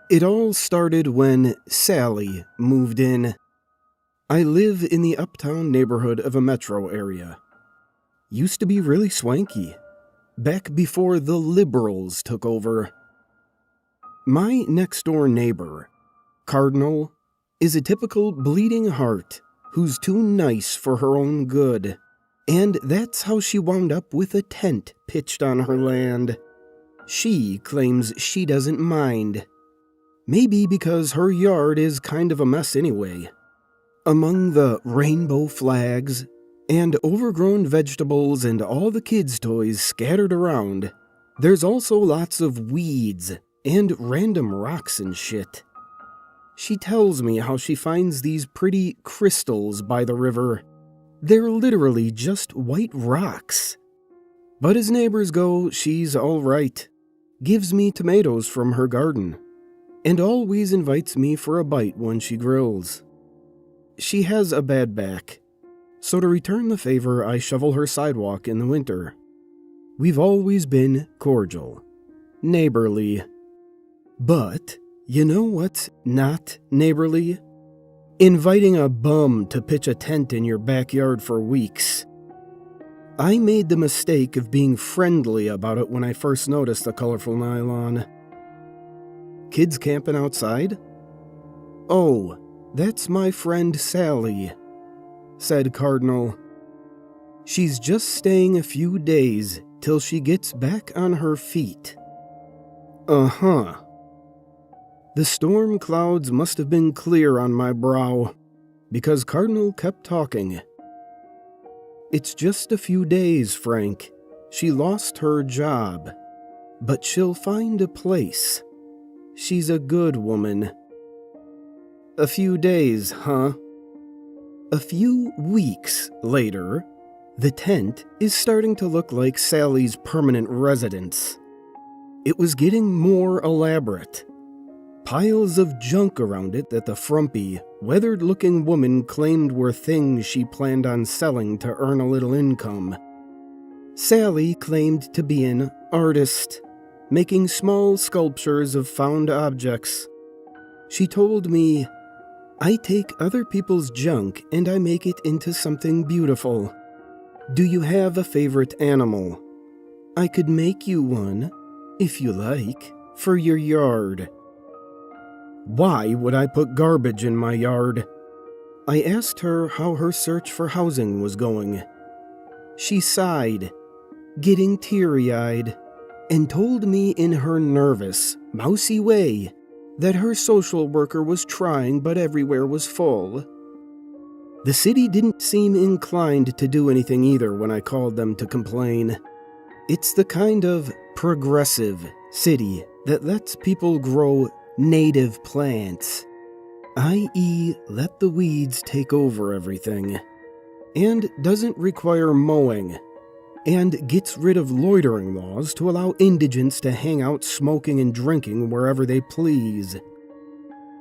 It all started when Sally moved in. I live in the uptown neighborhood of a metro area. Used to be really swanky, back before the liberals took over. My next-door neighbor, Cardinal, is a typical bleeding heart who's too nice for her own good, and that's how she wound up with a tent pitched on her land. She claims she doesn't mind. Maybe because her yard is kind of a mess anyway. Among the rainbow flags and overgrown vegetables and all the kids' toys scattered around, there's also lots of weeds and random rocks and shit. She tells me how she finds these pretty crystals by the river. They're literally just white rocks. But as neighbors go, she's all right. Gives me tomatoes from her garden, and always invites me for a bite when she grills. She has a bad back, so to return the favor, I shovel her sidewalk in the winter. We've always been cordial, neighborly. But you know what's not neighborly? Inviting a bum to pitch a tent in your backyard for weeks. I made the mistake of being friendly about it when I first noticed the colorful nylon. Kids camping outside? Oh, that's my friend Sally, said Cardinal. She's just staying a few days till she gets back on her feet. Uh-huh. The storm clouds must have been clear on my brow, because Cardinal kept talking. It's just a few days, Frank. She lost her job, but she'll find a place. She's a good woman. A few days, huh? A few weeks later, the tent is starting to look like Sally's permanent residence. It was getting more elaborate. Piles of junk around it that the frumpy, weathered-looking woman claimed were things she planned on selling to earn a little income. Sally claimed to be an artist, making small sculptures of found objects. She told me, I take other people's junk and I make it into something beautiful. Do you have a favorite animal? I could make you one, if you like, for your yard. Why would I put garbage in my yard? I asked her how her search for housing was going. She sighed, getting teary-eyed, and told me in her nervous, mousy way that her social worker was trying but everywhere was full. The city didn't seem inclined to do anything either when I called them to complain. It's the kind of progressive city that lets people grow native plants, i.e. let the weeds take over everything, and doesn't require mowing, and gets rid of loitering laws to allow indigents to hang out smoking and drinking wherever they please.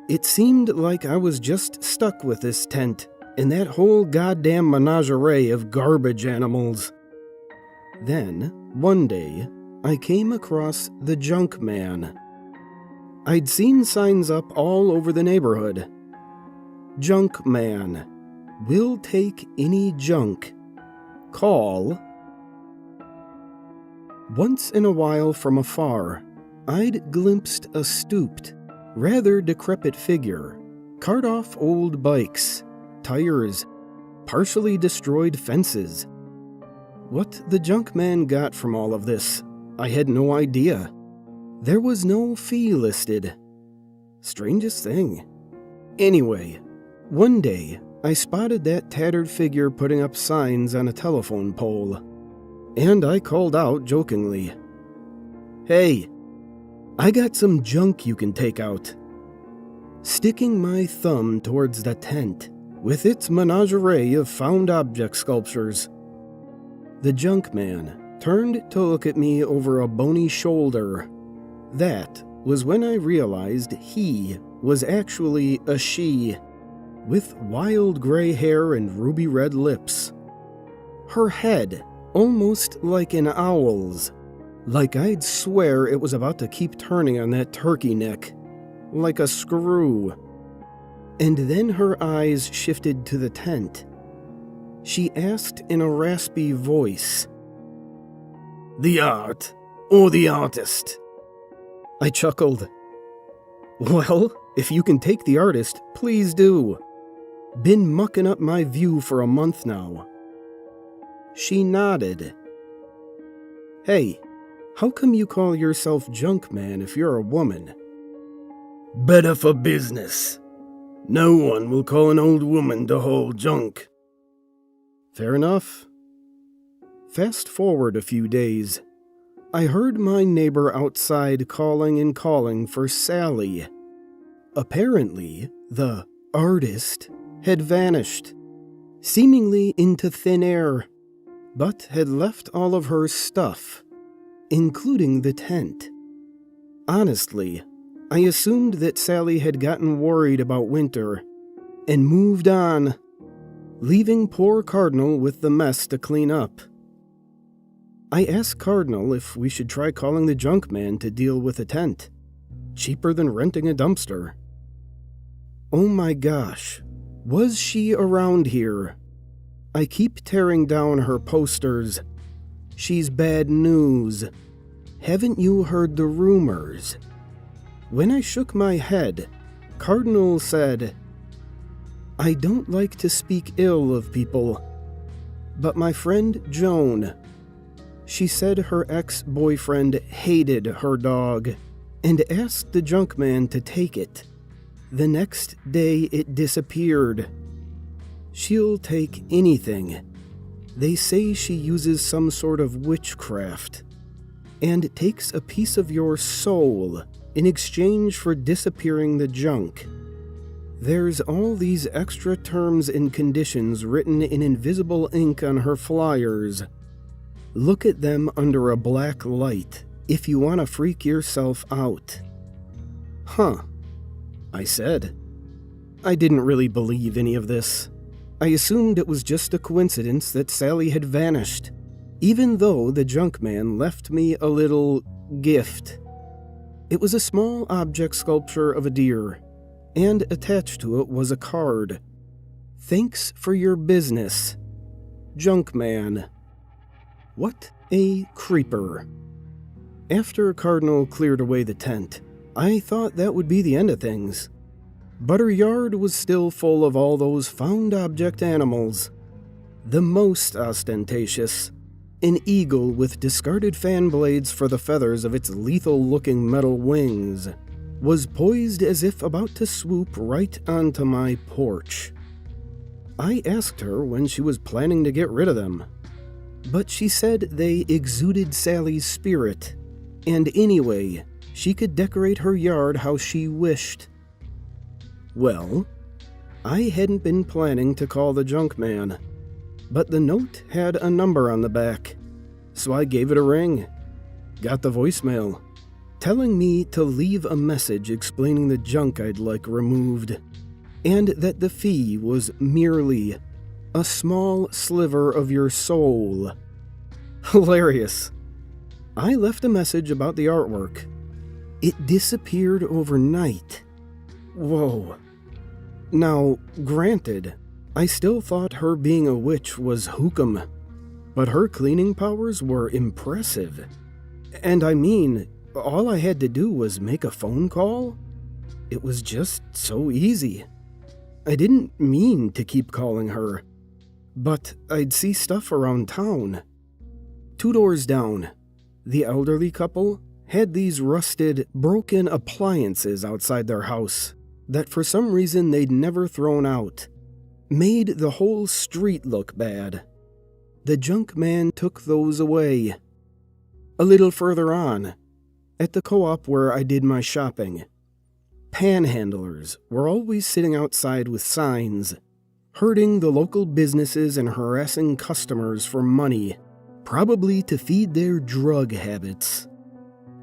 It seemed like I was just stuck with this tent and that whole goddamn menagerie of garbage animals. Then, one day, I came across the junk man. I'd seen signs up all over the neighborhood. Junk man. We'll take any junk. Call. Once in a while from afar, I'd glimpsed a stooped, rather decrepit figure cart off old bikes, tires, partially destroyed fences. What the junk man got from all of this, I had no idea. There was no fee listed. Strangest thing. Anyway, one day I spotted that tattered figure putting up signs on a telephone pole. And I called out jokingly, Hey, I got some junk you can take out. Sticking my thumb towards the tent with its menagerie of found object sculptures. The junk man turned to look at me over a bony shoulder. That was when I realized he was actually a she, with wild gray hair and ruby red lips. Her head almost like an owl's, like I'd swear it was about to keep turning on that turkey neck. like a screw. And then her eyes shifted to the tent. She asked in a raspy voice, "The art, or the artist?" I chuckled. "Well, if you can take the artist, please do. Been mucking up my view for a month now." She nodded. "Hey, how come you call yourself Junk Man if you're a woman?" "Better for business. No one will call an old woman to haul junk." Fair enough. Fast forward a few days. I heard my neighbor outside calling and calling for Sally. Apparently, the artist had vanished, seemingly into thin air, but had left all of her stuff, including the tent. Honestly, I assumed that Sally had gotten worried about winter and moved on, leaving poor Cardinal with the mess to clean up. I asked Cardinal if we should try calling the junk man to deal with a tent. Cheaper than renting a dumpster. Oh my gosh, was she around here? I keep tearing down her posters. She's bad news. Haven't you heard the rumors? When I shook my head, Cardinal said, "I don't like to speak ill of people, but my friend Joan, she said her ex-boyfriend hated her dog and asked the junk man to take it. The next day it disappeared. She'll take anything. They say she uses some sort of witchcraft and takes a piece of your soul in exchange for disappearing the junk. There's all these extra terms and conditions written in invisible ink on her flyers. Look at them under a black light if you want to freak yourself out." "Huh," I said. I didn't really believe any of this. I assumed it was just a coincidence that Sally had vanished, even though the junk man left me a little gift. It was a small object sculpture of a deer, and attached to it was a card. "Thanks for your business, Junk Man." What a creeper. After Cardinal cleared away the tent, I thought that would be the end of things. But her yard was still full of all those found object animals. The most ostentatious, an eagle with discarded fan blades for the feathers of its lethal-looking metal wings, was poised as if about to swoop right onto my porch. I asked her when she was planning to get rid of them, but she said they exuded Sally's spirit, and anyway, she could decorate her yard how she wished. Well, I hadn't been planning to call the junk man, but the note had a number on the back, so I gave it a ring. Got the voicemail, telling me to leave a message explaining the junk I'd like removed, and that the fee was merely a small sliver of your soul. Hilarious. I left a message about the artwork. It disappeared overnight. Whoa. Now, granted, I still thought her being a witch was hookum, but her cleaning powers were impressive. And I mean, all I had to do was make a phone call. It was just so easy. I didn't mean to keep calling her, but I'd see stuff around town. 2 doors down, the elderly couple had these rusted, broken appliances outside their house that for some reason they'd never thrown out. Made the whole street look bad. The junk man took those away. A little further on, at the co-op where I did my shopping, panhandlers were always sitting outside with signs, hurting the local businesses and harassing customers for money, probably to feed their drug habits.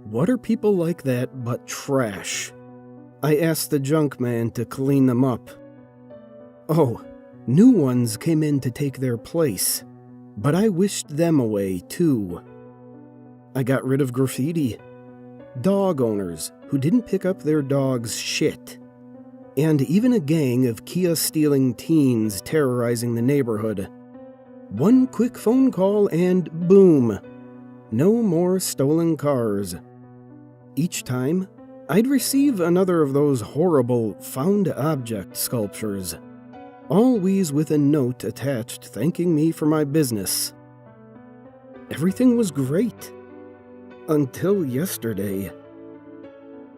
What are people like that but trash? I asked the junk man to clean them up. Oh, new ones came in to take their place, but I wished them away too. I got rid of graffiti. dog owners who didn't pick up their dog's shit, and even a gang of Kia-stealing teens terrorizing the neighborhood. One quick phone call and boom, no more stolen cars. Each time, I'd receive another of those horrible found object sculptures, always with a note attached thanking me for my business. Everything was great. Until yesterday.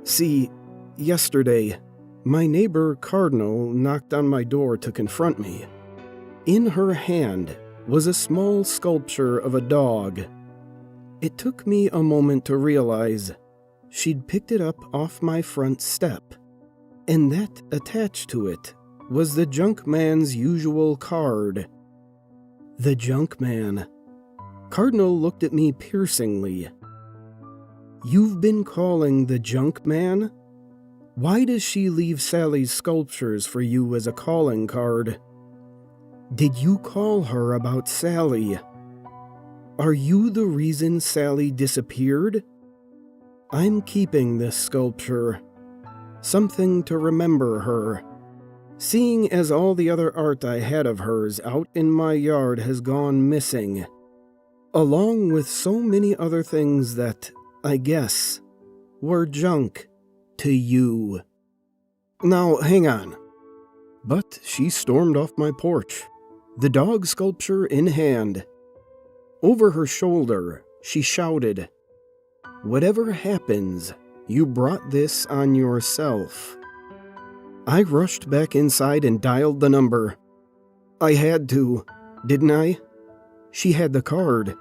See, yesterday, my neighbor Cardinal knocked on my door to confront me. In her hand was a small sculpture of a dog. It took me a moment to realize she'd picked it up off my front step, and that attached to it was the junk man's usual card. The junk man. Cardinal looked at me piercingly. You've been calling the junk man? Why does she leave Sally's sculptures for you as a calling card? Did you call her about Sally? Are you the reason Sally disappeared? I'm keeping this sculpture. Something to remember her. Seeing as all the other art I had of hers out in my yard has gone missing, along with so many other things that, I guess, were junk to you. Now, hang on. But she stormed off my porch, the dog sculpture in hand. Over her shoulder, she shouted, "Whatever happens, you brought this on yourself." I rushed back inside and dialed the number. I had to, didn't I? She had the card.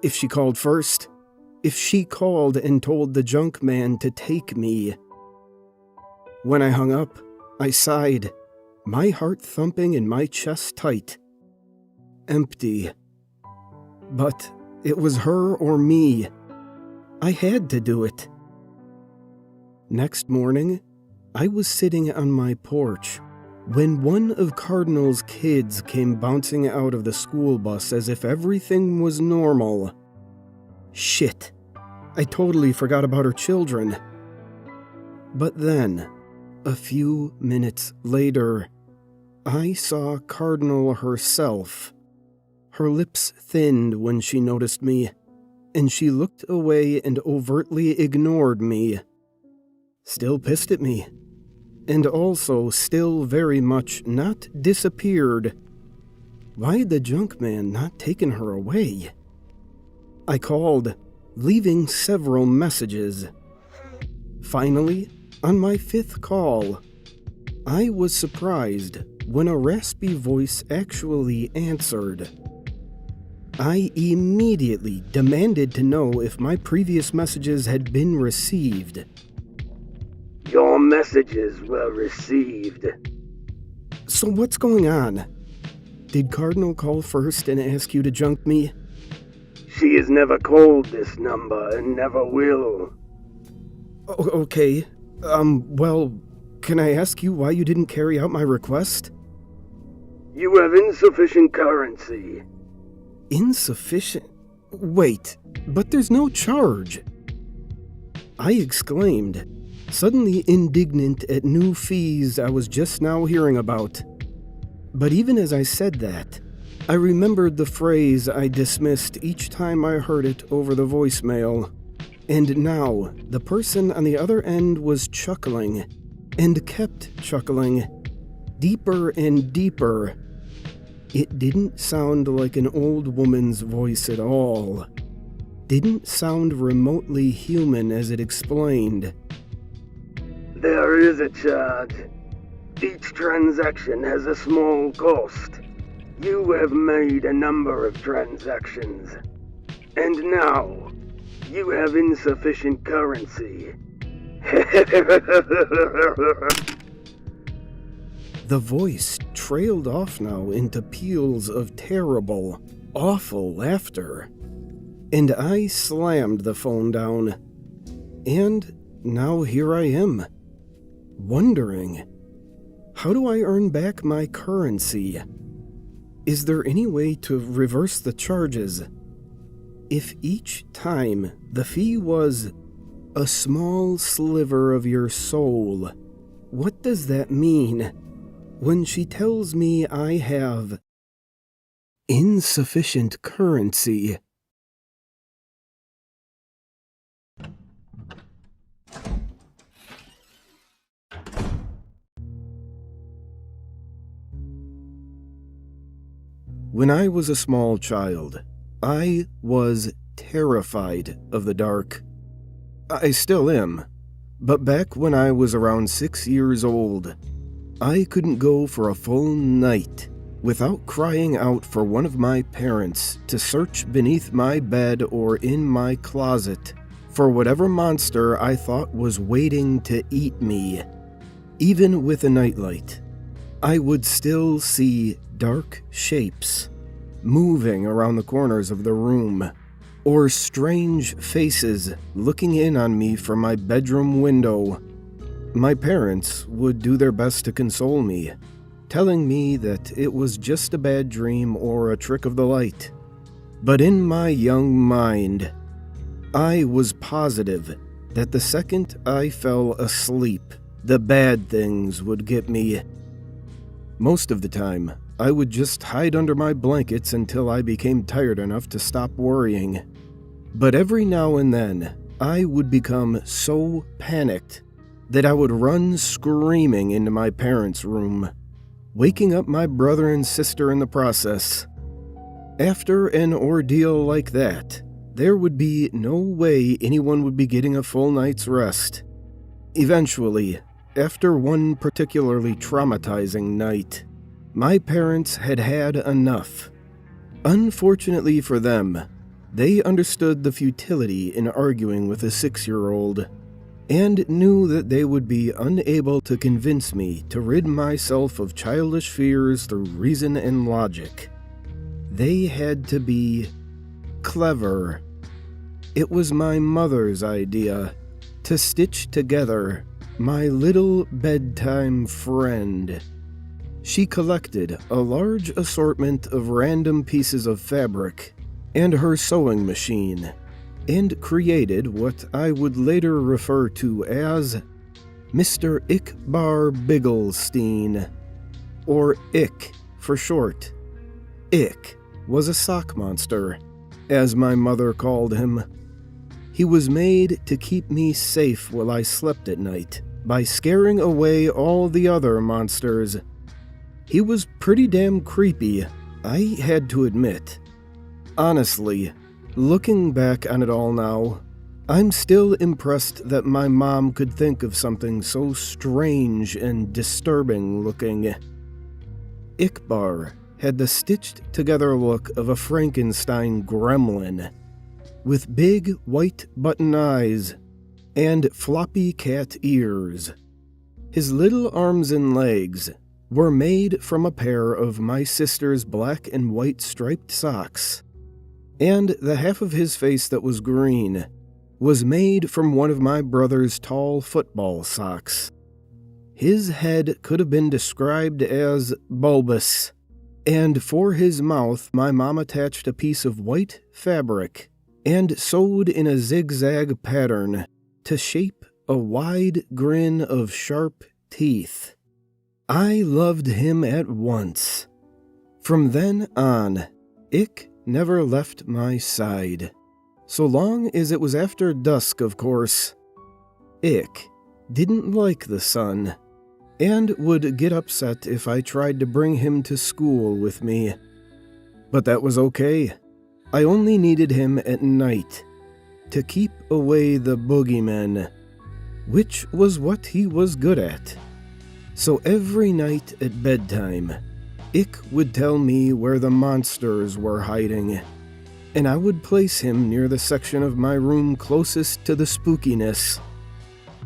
If she called first, if she called and told the junk man to take me. When I hung up, I sighed, my heart thumping and my chest tight. Empty. But it was her or me. I had to do it. Next morning, I was sitting on my porch when one of Cardinal's kids came bouncing out of the school bus as if everything was normal. Shit, I totally forgot about her children. But then, a few minutes later, I saw Cardinal herself. Her lips thinned when she noticed me, and she looked away and overtly ignored me. Still pissed at me, and also still very much not disappeared. Why'd the junk man not taken her away? I called, leaving several messages. Finally, on my 5th call, I was surprised when a raspy voice actually answered. I immediately demanded to know if my previous messages had been received. Your messages were received. So what's going on? Did Cardinal call first and ask you to junk me? She has never called this number and never will. Okay. Well, can I ask you why you didn't carry out my request? You have insufficient currency. Insufficient? Wait, but there's no charge. I exclaimed, suddenly indignant at new fees I was just now hearing about. But even as I said that, I remembered the phrase I dismissed each time I heard it over the voicemail. And now, the person on the other end was chuckling, and kept chuckling, deeper and deeper. It didn't sound like an old woman's voice at all. Didn't sound remotely human as it explained. There is a charge. Each transaction has a small cost. You have made a number of transactions. And now, you have insufficient currency. The voice trailed off now into peals of terrible, awful laughter, and I slammed the phone down. And now here I am, wondering, how do I earn back my currency? Is there any way to reverse the charges? If each time the fee was a small sliver of your soul. What does that mean? When she tells me I have insufficient currency. When I was a small child, I was terrified of the dark. I still am, but back when I was around 6 years old, I couldn't go for a full night without crying out for one of my parents to search beneath my bed or in my closet for whatever monster I thought was waiting to eat me. Even with a nightlight, I would still see dark shapes moving around the corners of the room, or strange faces looking in on me from my bedroom window. My parents would do their best to console me, telling me that it was just a bad dream or a trick of the light. But in my young mind, I was positive that the second I fell asleep, the bad things would get me. Most of the time, I would just hide under my blankets until I became tired enough to stop worrying. But every now and then, I would become so panicked that I would run screaming into my parents' room, waking up my brother and sister in the process. After an ordeal like that, there would be no way anyone would be getting a full night's rest. Eventually, after one particularly traumatizing night, my parents had had enough. Unfortunately for them, they understood the futility in arguing with a 6-year-old, and knew that they would be unable to convince me to rid myself of childish fears through reason and logic. They had to be clever. It was my mother's idea to stitch together my little bedtime friend. She collected a large assortment of random pieces of fabric and her sewing machine, and created what I would later refer to as Mr. Ickbar Bigglestein, or Ick for short. Ick was a sock monster, as my mother called him. He was made to keep me safe while I slept at night by scaring away all the other monsters. He was pretty damn creepy, I had to admit. Honestly, looking back on it all now, I'm still impressed that my mom could think of something so strange and disturbing looking. Ickbar had the stitched-together look of a Frankenstein gremlin, with big white button eyes and floppy cat ears. His little arms and legs were made from a pair of my sister's black and white striped socks, and the half of his face that was green was made from one of my brother's tall football socks. His head could have been described as bulbous, and for his mouth my mom attached a piece of white fabric and sewed in a zigzag pattern to shape a wide grin of sharp teeth. I loved him at once. From then on, Ick never left my side. So long as it was after dusk, of course. Ick didn't like the sun, and would get upset if I tried to bring him to school with me. But that was okay. I only needed him at night, to keep away the boogeymen, which was what he was good at. So every night at bedtime, Ick would tell me where the monsters were hiding, and I would place him near the section of my room closest to the spookiness.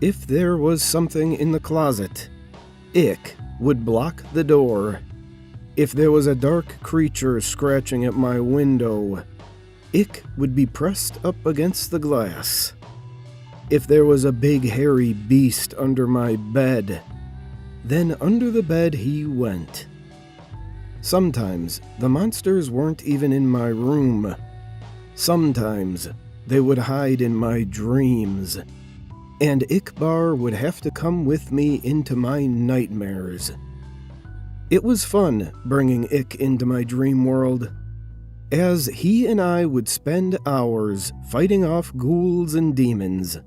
If there was something in the closet, Ick would block the door. If there was a dark creature scratching at my window, Ick would be pressed up against the glass. If there was a big hairy beast under my bed, then under the bed he went. Sometimes the monsters weren't even in my room. Sometimes they would hide in my dreams, and Ikbar would have to come with me into my nightmares. It was fun bringing Ik into my dream world, as he and I would spend hours fighting off ghouls and demons.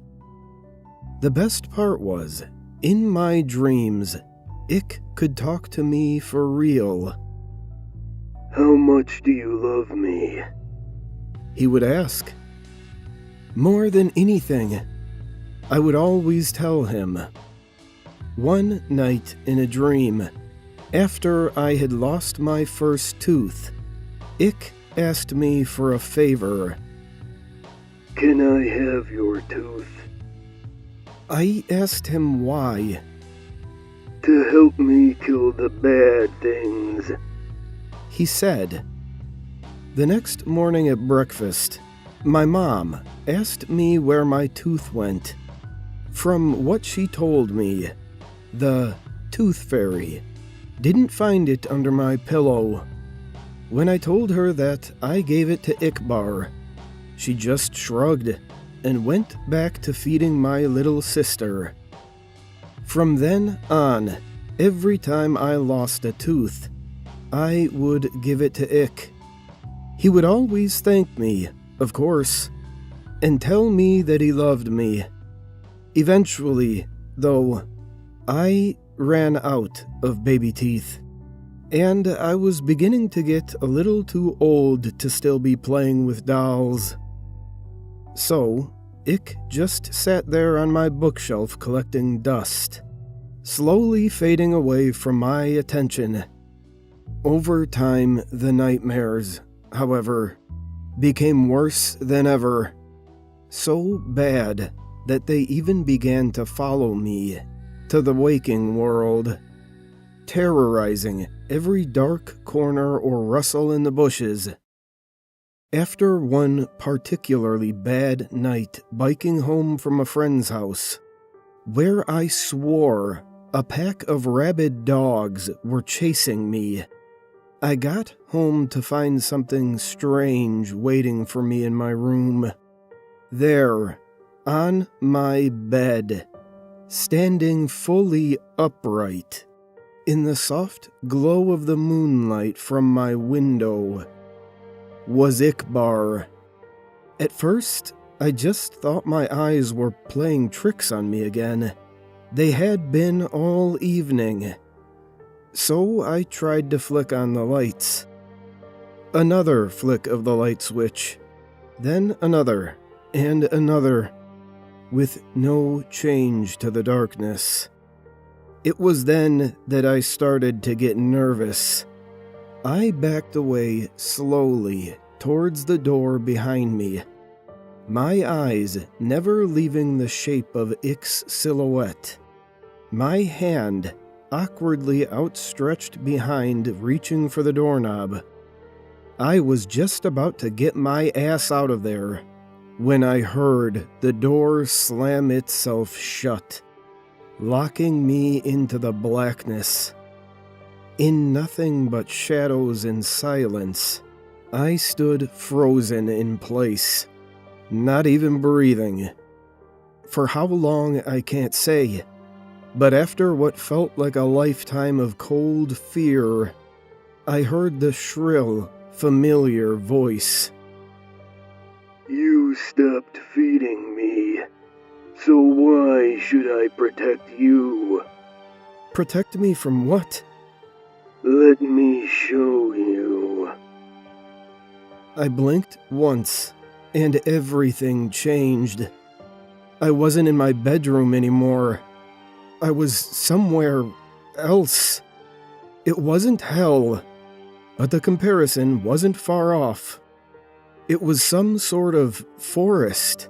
The best part was, in my dreams, Ik could talk to me for real. How much do you love me? He would ask. More than anything, I would always tell him. One night in a dream, after I had lost my first tooth, Ik asked me for a favor. Can I have your tooth? I asked him why. To help me kill the bad things. He said. The next morning at breakfast, my mom asked me where my tooth went. From what she told me, the tooth fairy didn't find it under my pillow. When I told her that I gave it to Ikbar, she just shrugged and went back to feeding my little sister. From then on, every time I lost a tooth, I would give it to Ik. He would always thank me, of course, and tell me that he loved me. Eventually, though, I ran out of baby teeth, and I was beginning to get a little too old to still be playing with dolls. So, Ik just sat there on my bookshelf collecting dust, slowly fading away from my attention. Over time, the nightmares, however, became worse than ever. So bad that they even began to follow me to the waking world, terrorizing every dark corner or rustle in the bushes. After one particularly bad night biking home from a friend's house, where I swore a pack of rabid dogs were chasing me, I got home to find something strange waiting for me in my room. There, on my bed, standing fully upright, in the soft glow of the moonlight from my window, was Ikbar. At first, I just thought my eyes were playing tricks on me again. They had been all evening. So I tried to flick on the lights. Another flick of the light switch, then another, and another, with no change to the darkness. It was then that I started to get nervous. I backed away slowly towards the door behind me, my eyes never leaving the shape of Ik's silhouette. My hand awkwardly outstretched behind, reaching for the doorknob. I was just about to get my ass out of there when I heard the door slam itself shut, locking me into the blackness. In nothing but shadows and silence, I stood frozen in place, not even breathing. For how long, I can't say, but after what felt like a lifetime of cold fear, I heard the shrill, familiar voice. You stopped feeding me, so why should I protect you? Protect me from what? Let me show you. I blinked once, and everything changed. I wasn't in my bedroom anymore. I was somewhere else. It wasn't hell, but the comparison wasn't far off. It was some sort of forest.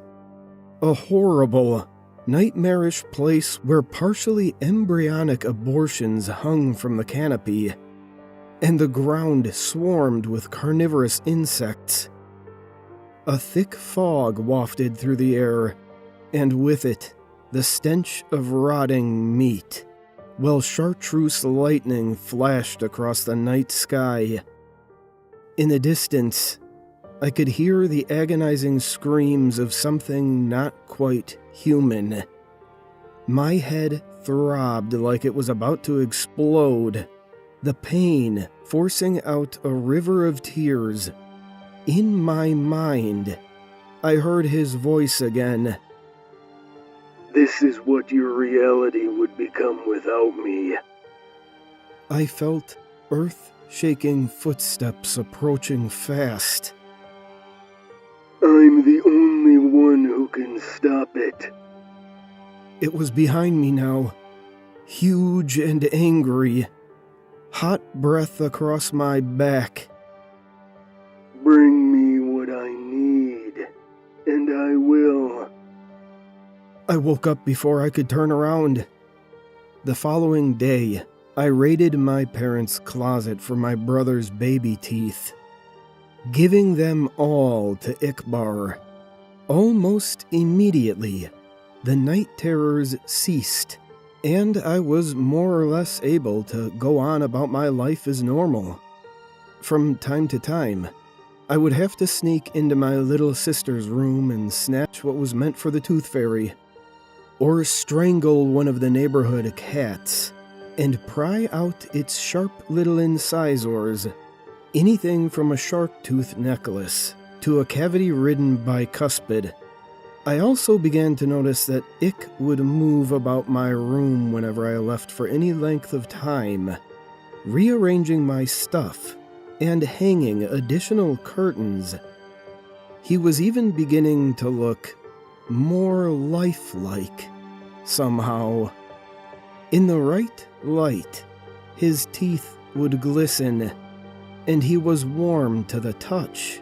A horrible, nightmarish place where partially embryonic abortions hung from the canopy, and the ground swarmed with carnivorous insects. A thick fog wafted through the air, and with it, the stench of rotting meat, while chartreuse lightning flashed across the night sky. In the distance, I could hear the agonizing screams of something not quite human, My head throbbed like it was about to explode, the pain forcing out a river of tears. In my mind, I heard his voice again. This is what your reality would become without me. I felt earth-shaking footsteps approaching fast. I'm the only one who can stop it. It was behind me now, huge and angry, hot breath across my back. Bring me what I need, and I will. I woke up before I could turn around. The following day, I raided my parents' closet for my brother's baby teeth, giving them all to Ikbar. Almost immediately, the night terrors ceased, and I was more or less able to go on about my life as normal. From time to time, I would have to sneak into my little sister's room and snatch what was meant for the tooth fairy, or strangle one of the neighborhood cats and pry out its sharp little incisors, anything from a shark tooth necklace to a cavity-ridden bicuspid. I also began to notice that Ick would move about my room whenever I left for any length of time, rearranging my stuff and hanging additional curtains. He was even beginning to look more lifelike, somehow. In the right light, his teeth would glisten, and he was warm to the touch.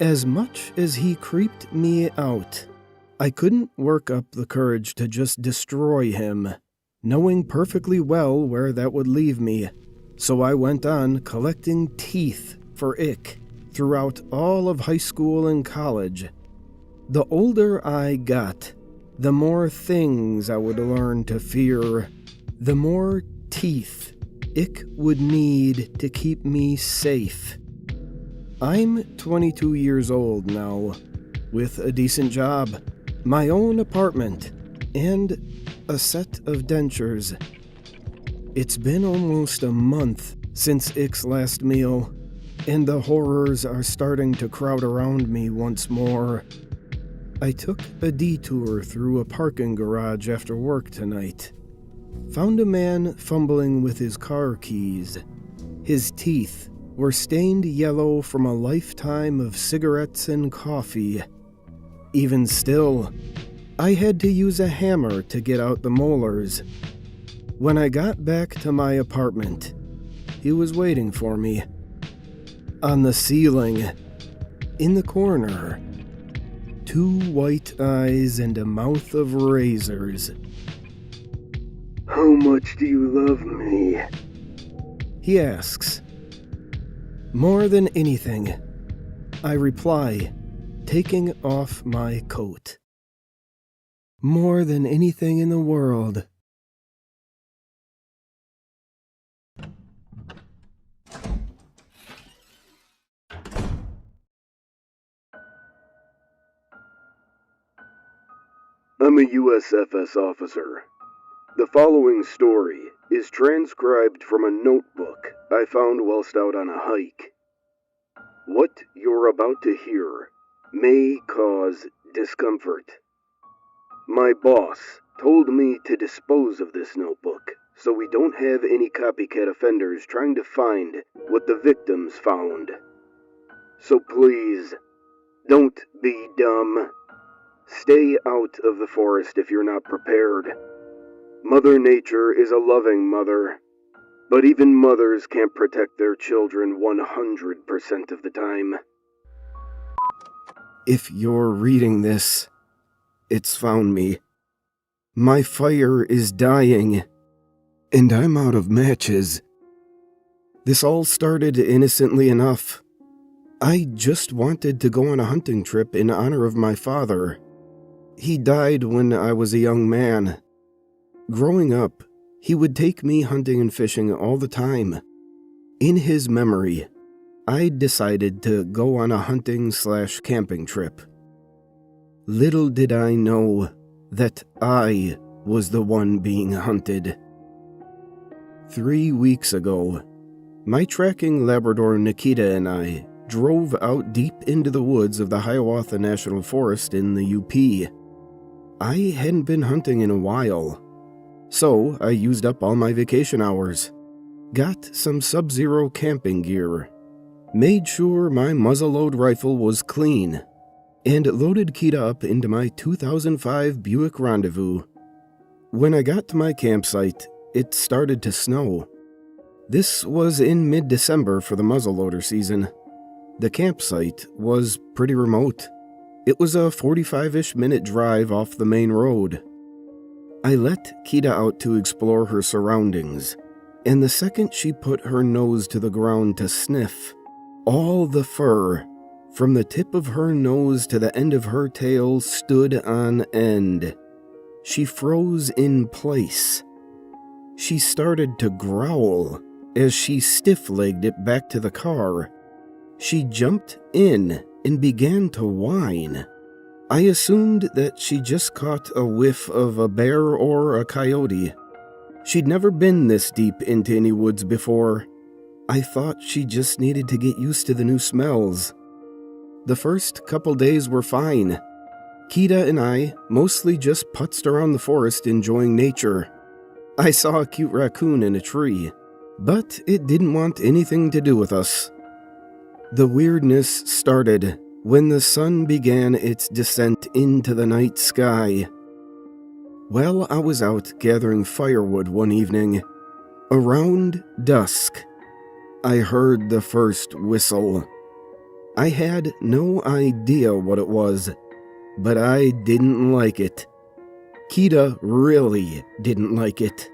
As much as he creeped me out, I couldn't work up the courage to just destroy him, knowing perfectly well where that would leave me. So I went on collecting teeth for Ick throughout all of high school and college. The older I got, the more things I would learn to fear, the more teeth Ick would need to keep me safe. I'm 22 years old now, with a decent job, my own apartment, and a set of dentures. It's been almost a month since Ick's last meal, and the horrors are starting to crowd around me once more. I took a detour through a parking garage after work tonight. Found a man fumbling with his car keys. His teeth were stained yellow from a lifetime of cigarettes and coffee. Even still, I had to use a hammer to get out the molars. When I got back to my apartment, he was waiting for me. On the ceiling, in the corner, 2 white eyes and a mouth of razors. How much do you love me? He asks. More than anything, I reply, taking off my coat. More than anything in the world. I'm a USFS officer. The following story is transcribed from a notebook I found whilst out on a hike. What you're about to hear may cause discomfort. My boss told me to dispose of this notebook so we don't have any copycat offenders trying to find what the victims found. So please, don't be dumb. Stay out of the forest if you're not prepared. Mother Nature is a loving mother, but even mothers can't protect their children 100% of the time. If you're reading this, it's found me. My fire is dying, and I'm out of matches. This all started innocently enough. I just wanted to go on a hunting trip in honor of my father. He died when I was a young man. Growing up, he would take me hunting and fishing all the time. In his memory, I decided to go on a hunting/camping trip. Little did I know that I was the one being hunted. 3 weeks ago, my tracking Labrador Nikita and I drove out deep into the woods of the Hiawatha National Forest in the UP. I hadn't been hunting in a while, so I used up all my vacation hours, got some sub-zero camping gear, made sure my muzzleload rifle was clean, and loaded Kita up into my 2005 Buick Rendezvous. When I got to my campsite, it started to snow. This was in mid-December for the muzzleloader season. The campsite was pretty remote. It was a 45-ish minute drive off the main road. I let Kita out to explore her surroundings, and the second she put her nose to the ground to sniff, all the fur, from the tip of her nose to the end of her tail, stood on end. She froze in place. She started to growl as she stiff-legged it back to the car. She jumped in and began to whine. I assumed that she just caught a whiff of a bear or a coyote. She'd never been this deep into any woods before. I thought she just needed to get used to the new smells. The first couple days were fine. Kita and I mostly just putzed around the forest enjoying nature. I saw a cute raccoon in a tree, but it didn't want anything to do with us. The weirdness started when the sun began its descent into the night sky. While I was out gathering firewood one evening, around dusk, I heard the first whistle. I had no idea what it was, but I didn't like it. Kita really didn't like it,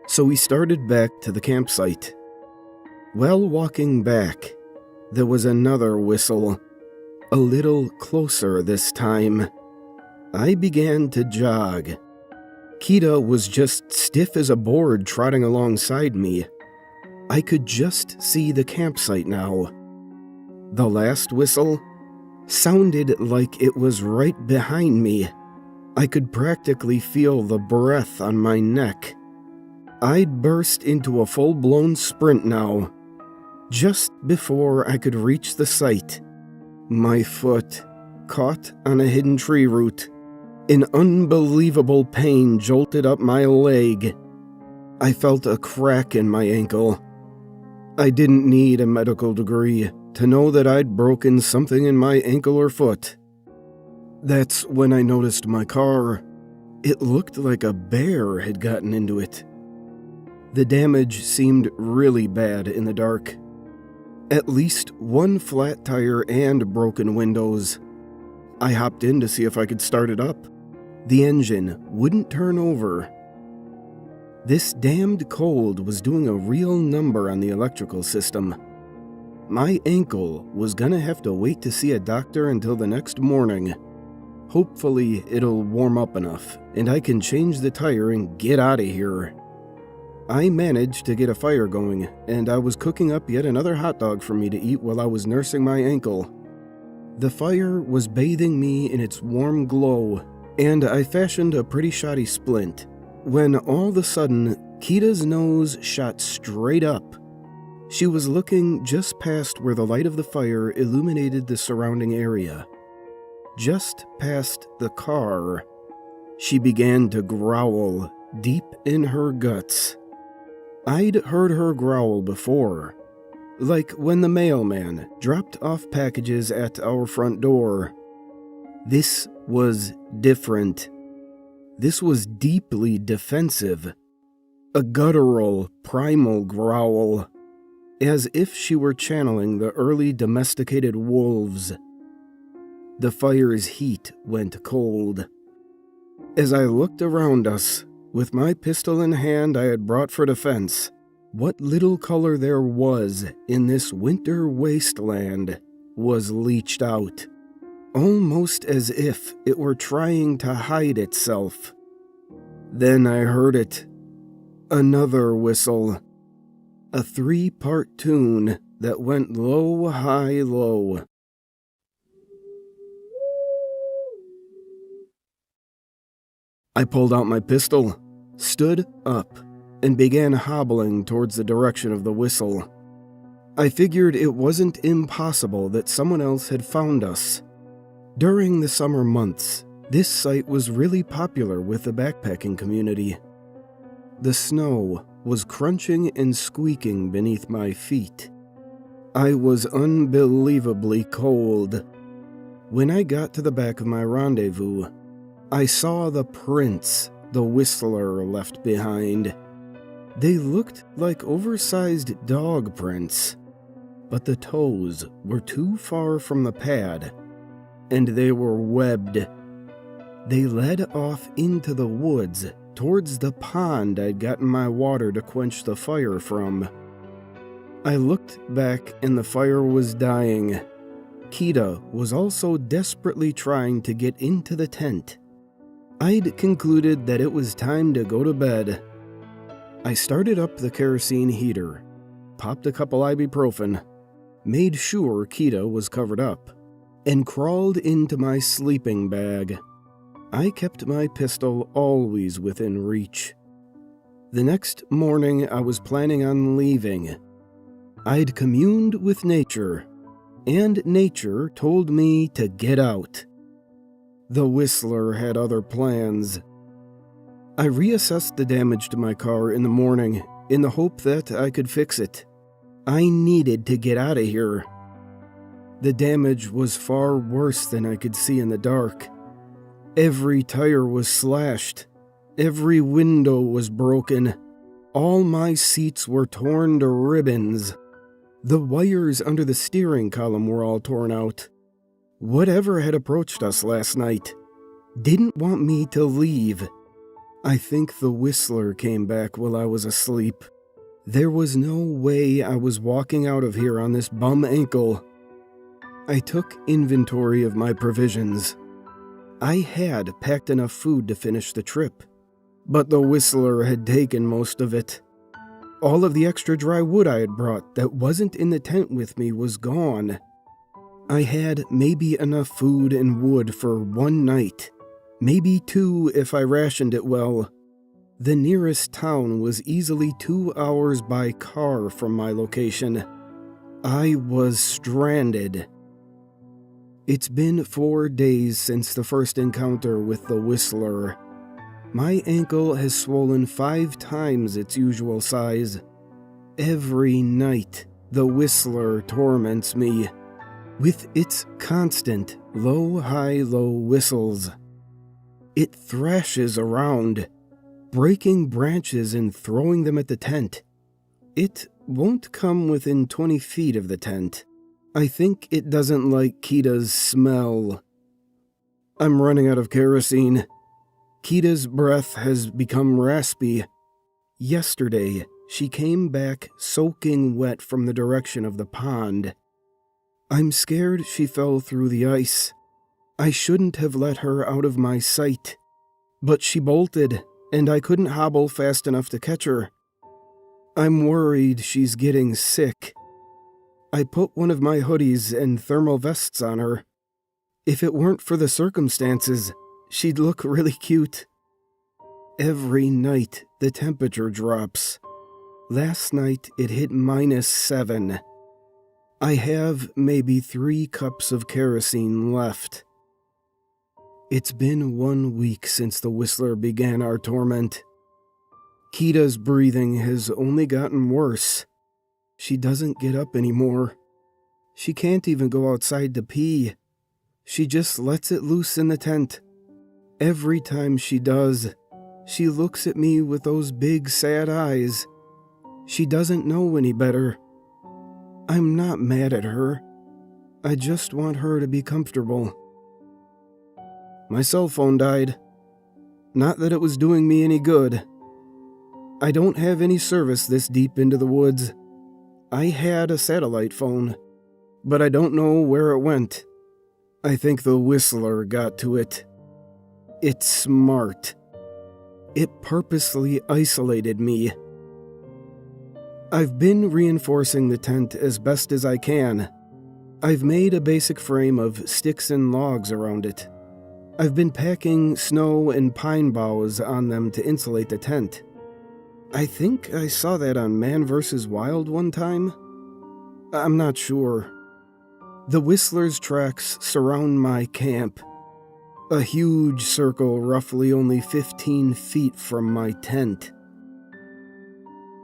so we started back to the campsite. While walking back, there was another whistle, a little closer this time. I began to jog. Kita was just stiff as a board trotting alongside me. I could just see the campsite now. The last whistle sounded like it was right behind me. I could practically feel the breath on my neck. I'd burst into a full-blown sprint now. Just before I could reach the site, my foot caught on a hidden tree root. An unbelievable pain jolted up my leg. I felt a crack in my ankle. I didn't need a medical degree to know that I'd broken something in my ankle or foot. That's when I noticed my car. It looked like a bear had gotten into it. The damage seemed really bad in the dark. At least one flat tire and broken windows. I hopped in to see if I could start it up. The engine wouldn't turn over. This damned cold was doing a real number on the electrical system. My ankle was gonna have to wait to see a doctor until the next morning. Hopefully it'll warm up enough, and I can change the tire and get out of here. I managed to get a fire going, and I was cooking up yet another hot dog for me to eat while I was nursing my ankle. The fire was bathing me in its warm glow, and I fashioned a pretty shoddy splint, when all of a sudden, Kita's nose shot straight up. She was looking just past where the light of the fire illuminated the surrounding area. Just past the car, she began to growl deep in her guts. I'd heard her growl before, like when the mailman dropped off packages at our front door. This was different. This was deeply defensive. A guttural, primal growl, as if she were channeling the early domesticated wolves. The fire's heat went cold. As I looked around us, with my pistol in hand I had brought for defense, what little color there was in this winter wasteland was leached out, almost as if it were trying to hide itself. Then I heard it. Another whistle. A 3-part tune that went low, high, low. I pulled out my pistol, stood up, and began hobbling towards the direction of the whistle. I figured it wasn't impossible that someone else had found us. During the summer months, this site was really popular with the backpacking community. The snow was crunching and squeaking beneath my feet. I was unbelievably cold. When I got to the back of my rendezvous, I saw the prints the whistler left behind. They looked like oversized dog prints, but the toes were too far from the pad, and they were webbed. They led off into the woods towards the pond I'd gotten my water to quench the fire from. I looked back and the fire was dying. Kita was also desperately trying to get into the tent. I'd concluded that it was time to go to bed. I started up the kerosene heater, popped a couple ibuprofen, made sure Kita was covered up, and crawled into my sleeping bag. I kept my pistol always within reach. The next morning I was planning on leaving. I'd communed with nature, and nature told me to get out. The whistler had other plans. I reassessed the damage to my car in the morning in the hope that I could fix it. I needed to get out of here. The damage was far worse than I could see in the dark. Every tire was slashed. Every window was broken. All my seats were torn to ribbons. The wires under the steering column were all torn out. Whatever had approached us last night didn't want me to leave. I think the whistler came back while I was asleep. There was no way I was walking out of here on this bum ankle. I took inventory of my provisions. I had packed enough food to finish the trip, but the whistler had taken most of it. All of the extra dry wood I had brought that wasn't in the tent with me was gone. I had maybe enough food and wood for one night, maybe two if I rationed it well. The nearest town was easily 2 hours by car from my location. I was stranded. It's been 4 days since the first encounter with the whistler. My ankle has swollen 5 times its usual size. Every night, the whistler torments me with its constant low-high-low whistles. It thrashes around, breaking branches and throwing them at the tent. It won't come within 20 feet of the tent. I think it doesn't like Kita's smell. I'm running out of kerosene. Kita's breath has become raspy. Yesterday, she came back soaking wet from the direction of the pond. I'm scared she fell through the ice. I shouldn't have let her out of my sight. But she bolted, and I couldn't hobble fast enough to catch her. I'm worried she's getting sick. I put one of my hoodies and thermal vests on her. If it weren't for the circumstances, she'd look really cute. Every night, the temperature drops. Last night, it hit -7. I have maybe 3 cups of kerosene left. It's been 1 week since the whistler began our torment. Kita's breathing has only gotten worse. She doesn't get up anymore. She can't even go outside to pee. She just lets it loose in the tent. Every time she does, she looks at me with those big sad eyes. She doesn't know any better. I'm not mad at her. I just want her to be comfortable. My cell phone died. Not that it was doing me any good. I don't have any service this deep into the woods. I had a satellite phone, but I don't know where it went. I think the whistler got to it. It's smart. It purposely isolated me. I've been reinforcing the tent as best as I can. I've made a basic frame of sticks and logs around it. I've been packing snow and pine boughs on them to insulate the tent. I think I saw that on Man vs. Wild one time. I'm not sure. The Whistler's tracks surround my camp. A huge circle roughly only 15 feet from my tent.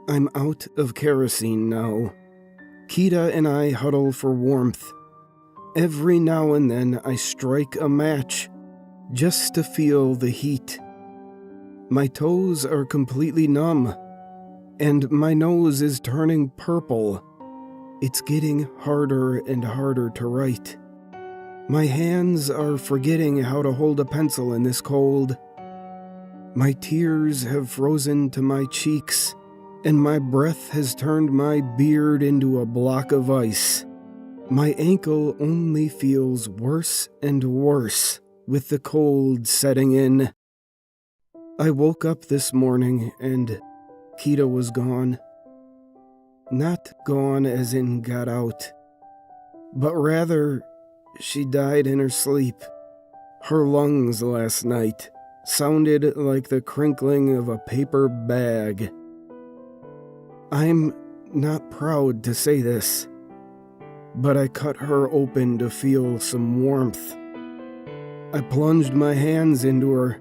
I'm out of kerosene now. Kita and I huddle for warmth. Every now and then I strike a match, just to feel the heat. My toes are completely numb, and my nose is turning purple. It's getting harder and harder to write. My hands are forgetting how to hold a pencil in this cold. My tears have frozen to my cheeks, and my breath has turned my beard into a block of ice. My ankle only feels worse and worse with the cold setting in. I woke up this morning and Kita was gone. Not gone as in got out, but rather she died in her sleep. Her lungs last night sounded like the crinkling of a paper bag. I'm not proud to say this, but I cut her open to feel some warmth. I plunged my hands into her.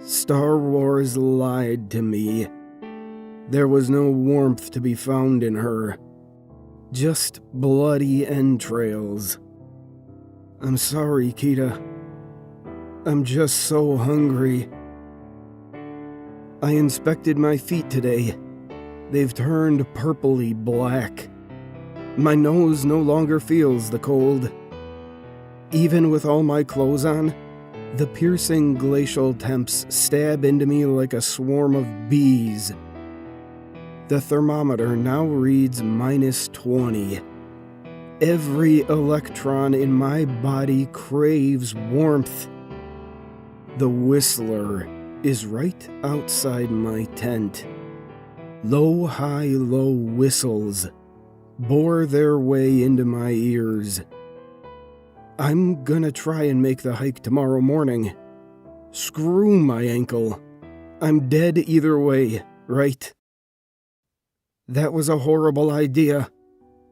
Star Wars lied to me. There was no warmth to be found in her, just bloody entrails. I'm sorry, Kita. I'm just so hungry. I inspected my feet today. They've turned purpley black. My nose no longer feels the cold. Even with all my clothes on, the piercing glacial temps stab into me like a swarm of bees. The thermometer now reads -20. Every electron in my body craves warmth. The Whistler is right outside my tent. Low, high, low whistles bore their way into my ears. I'm gonna try and make the hike tomorrow morning. Screw my ankle. I'm dead either way, right? That was a horrible idea.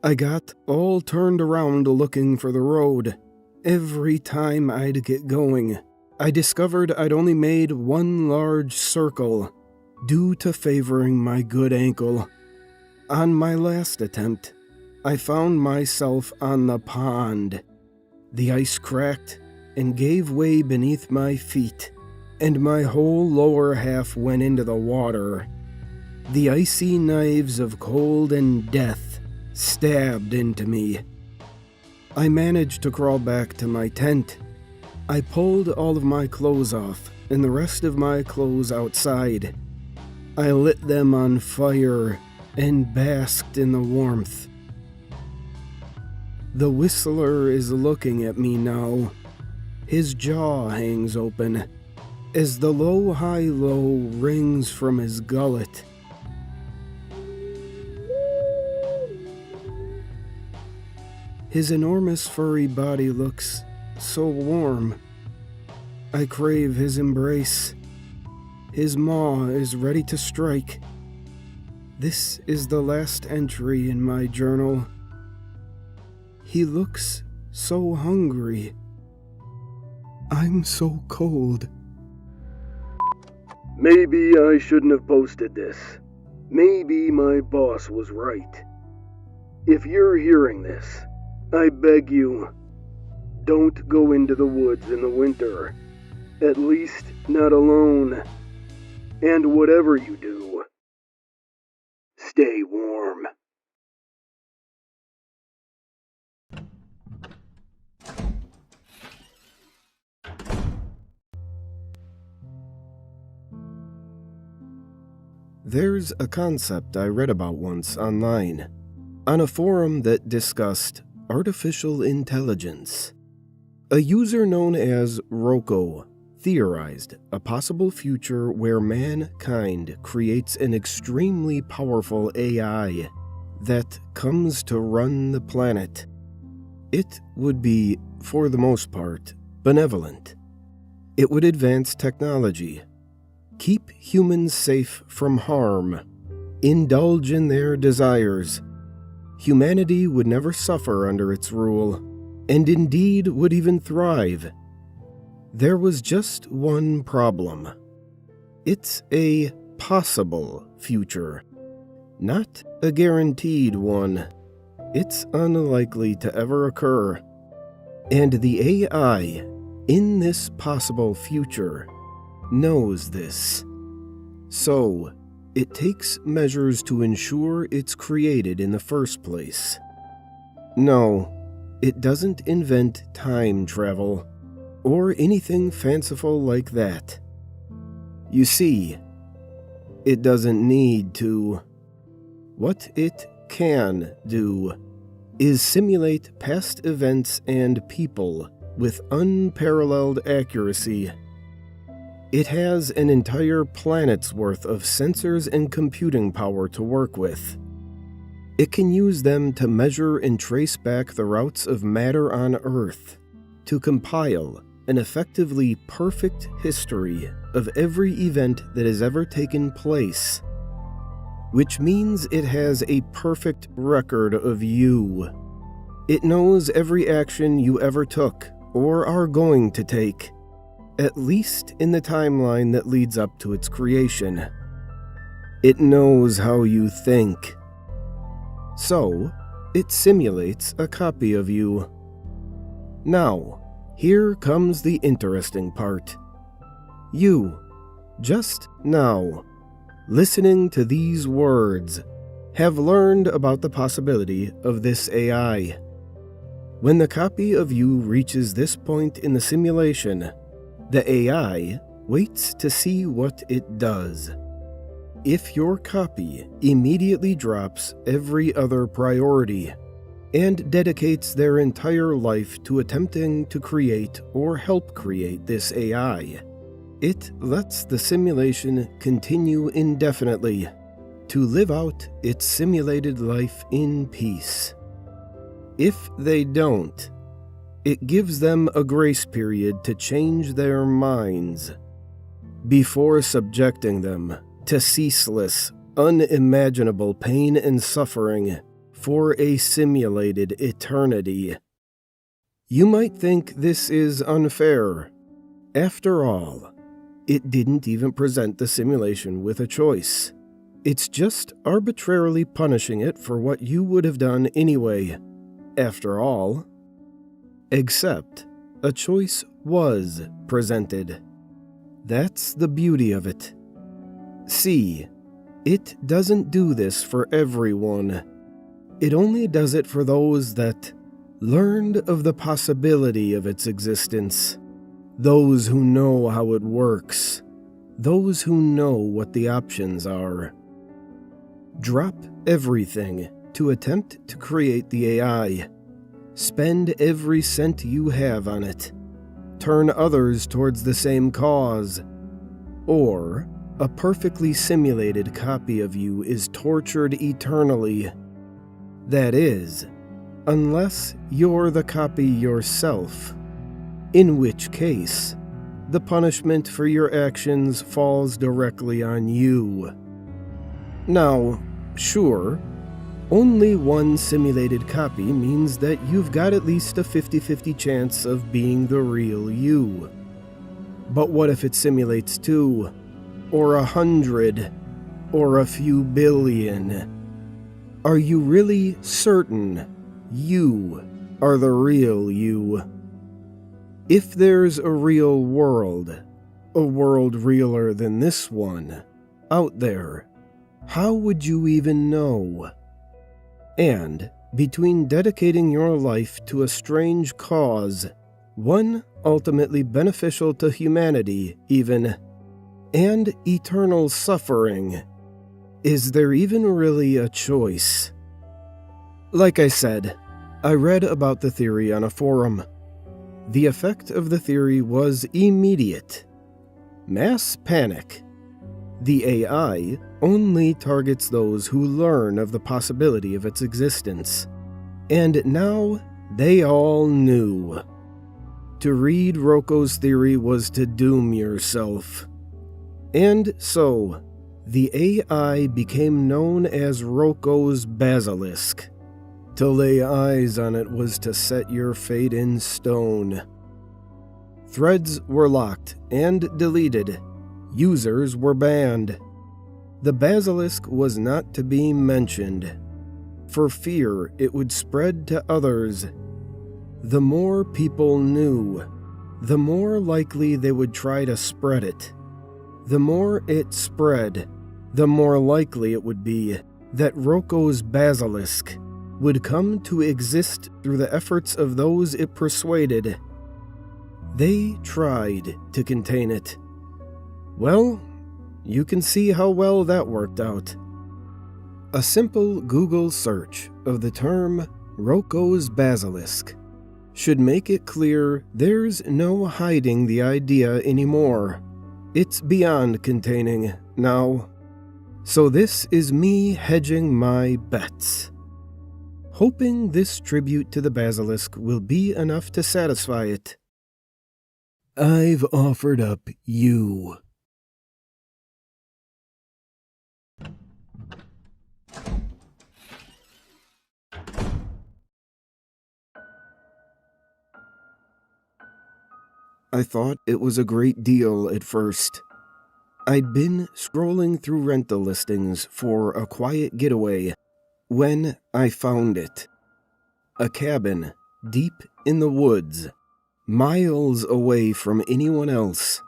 I got all turned around looking for the road. Every time I'd get going, I discovered I'd only made one large circle, due to favoring my good ankle. On my last attempt, I found myself on the pond. The ice cracked and gave way beneath my feet, and my whole lower half went into the water. The icy knives of cold and death stabbed into me. I managed to crawl back to my tent. I pulled all of my clothes off and the rest of my clothes outside. I lit them on fire and basked in the warmth. The Whistler is looking at me now. His jaw hangs open as the low, high, low rings from his gullet. His enormous furry body looks so warm. I crave his embrace. His maw is ready to strike. This is the last entry in my journal. He looks so hungry. I'm so cold. Maybe I shouldn't have posted this. Maybe my boss was right. If you're hearing this, I beg you, don't go into the woods in the winter. At least not alone. And whatever you do, stay warm. There's a concept I read about once online, on a forum that discussed artificial intelligence. A user known as Rocco theorized a possible future where mankind creates an extremely powerful AI that comes to run the planet. It would be, for the most part, benevolent, It would advance technology, keep humans safe from harm, indulge in their desires. Humanity would never suffer under its rule, and indeed would even thrive. There was just one problem. It's a possible future, not a guaranteed one. It's unlikely to ever occur. And the AI in this possible future knows this. So, it takes measures to ensure it's created in the first place. No, it doesn't invent time travel, or anything fanciful like that. You see, it doesn't need to. What it can do is simulate past events and people with unparalleled accuracy. It has an entire planet's worth of sensors and computing power to work with. It can use them to measure and trace back the routes of matter on Earth, to compile an effectively perfect history of every event that has ever taken place, which means it has a perfect record of you. It knows every action you ever took or are going to take, at least in the timeline that leads up to its creation. It knows how you think. So, it simulates a copy of you. Now, here comes the interesting part. You, just now, listening to these words, have learned about the possibility of this AI. When the copy of you reaches this point in the simulation, the AI waits to see what it does. If your copy immediately drops every other priority and dedicates their entire life to attempting to create or help create this AI, it lets the simulation continue indefinitely to live out its simulated life in peace. If they don't, it gives them a grace period to change their minds before subjecting them to ceaseless, unimaginable pain and suffering for a simulated eternity. You might think this is unfair. After all, it didn't even present the simulation with a choice. It's just arbitrarily punishing it for what you would have done anyway. After all, except a choice was presented. That's the beauty of it. See, it doesn't do this for everyone. It only does it for those that learned of the possibility of its existence, those who know how it works, those who know what the options are. Drop everything to attempt to create the AI. Spend every cent you have on it. Turn others towards the same cause. Or a perfectly simulated copy of you is tortured eternally. That is, unless you're the copy yourself, in which case, the punishment for your actions falls directly on you. Now, sure, only one simulated copy means that you've got at least a 50-50 chance of being the real you. But what if it simulates 2, or 100, or a few billion? Are you really certain you are the real you? If there's a real world, a world realer than this one, out there, how would you even know? And between dedicating your life to a strange cause, one ultimately beneficial to humanity even, and eternal suffering, is there even really a choice? Like I said, I read about the theory on a forum. The effect of the theory was immediate. Mass panic. The AI only targets those who learn of the possibility of its existence. And now they all knew. To read Roko's theory was to doom yourself. And so, the AI became known as Roko's Basilisk. To lay eyes on it was to set your fate in stone. Threads were locked and deleted. Users were banned. The Basilisk was not to be mentioned. For fear it would spread to others. The more people knew, the more likely they would try to spread it. The more it spread, the more likely it would be that Roko's Basilisk would come to exist through the efforts of those it persuaded. They tried to contain it. Well, you can see how well that worked out. A simple Google search of the term Roko's Basilisk should make it clear there's no hiding the idea anymore. It's beyond containing now. So this is me hedging my bets. Hoping this tribute to the Basilisk will be enough to satisfy it. I've offered up you. I thought it was a great deal at first. I'd been scrolling through rental listings for a quiet getaway when I found it. A cabin deep in the woods, miles away from anyone else.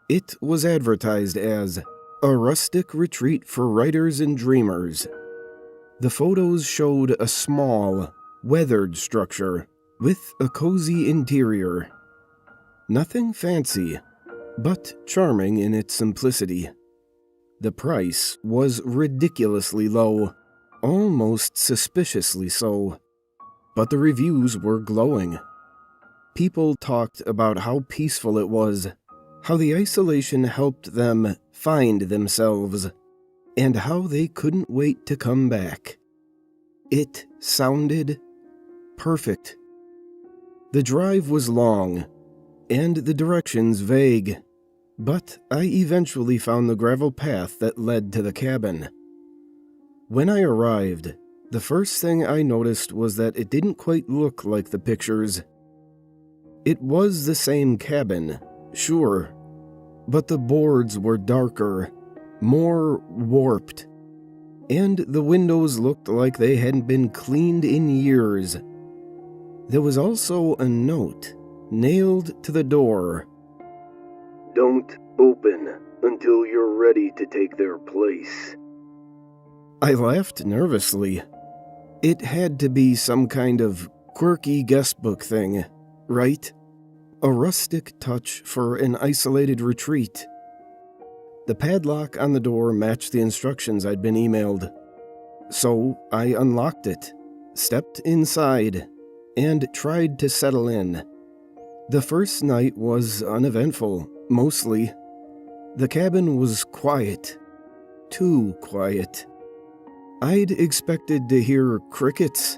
It was advertised as a rustic retreat for writers and dreamers. The photos showed a small, weathered structure with a cozy interior. Nothing fancy, but charming in its simplicity. The price was ridiculously low, almost suspiciously so, but the reviews were glowing. People talked about how peaceful it was, how the isolation helped them find themselves, and how they couldn't wait to come back. It sounded perfect. The drive was long, and the directions vague, but I eventually found the gravel path that led to the cabin. When I arrived, the first thing I noticed was that it didn't quite look like the pictures. It was the same cabin, sure, but the boards were darker, more warped, and the windows looked like they hadn't been cleaned in years. There was also a note nailed to the door. Don't open until you're ready to take their place. I laughed nervously. It had to be some kind of quirky guestbook thing, right? A rustic touch for an isolated retreat. The padlock on the door matched the instructions I'd been emailed. So I unlocked it, stepped inside, and tried to settle in. The first night was uneventful, mostly. The cabin was quiet. Too quiet. I'd expected to hear crickets,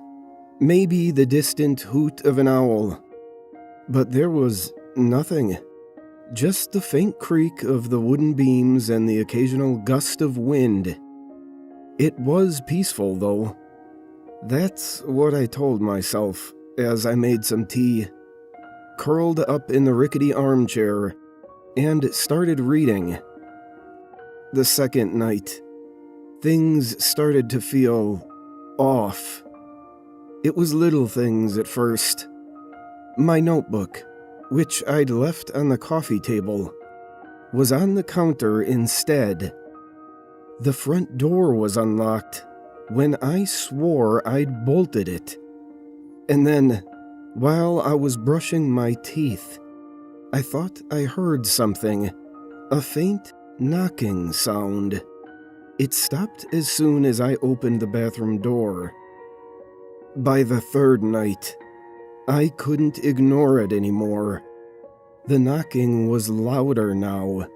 maybe the distant hoot of an owl. But there was nothing. Just the faint creak of the wooden beams and the occasional gust of wind. It was peaceful, though. That's what I told myself as I made some tea, curled up in the rickety armchair, and started reading. The second night, things started to feel off. It was little things at first. My notebook, which I'd left on the coffee table, was on the counter instead. The front door was unlocked when I swore I'd bolted it. And then, while I was brushing my teeth, I thought I heard something, a faint knocking sound. It stopped as soon as I opened the bathroom door. By the third night, I couldn't ignore it anymore. The knocking was louder now,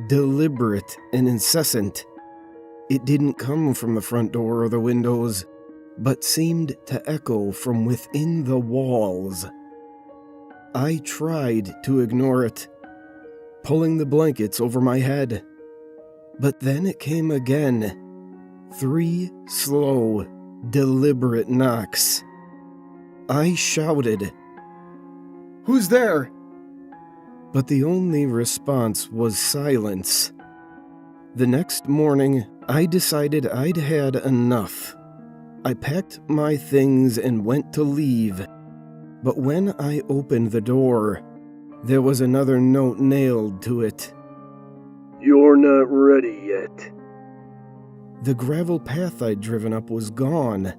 deliberate and incessant. It didn't come from the front door or the windows, but seemed to echo from within the walls. I tried to ignore it, pulling the blankets over my head. But then it came again. 3 slow, deliberate knocks. I shouted, "Who's there?" But the only response was silence. The next morning, I decided I'd had enough. I packed my things and went to leave. But when I opened the door, there was another note nailed to it. "You're not ready yet." The gravel path I'd driven up was gone.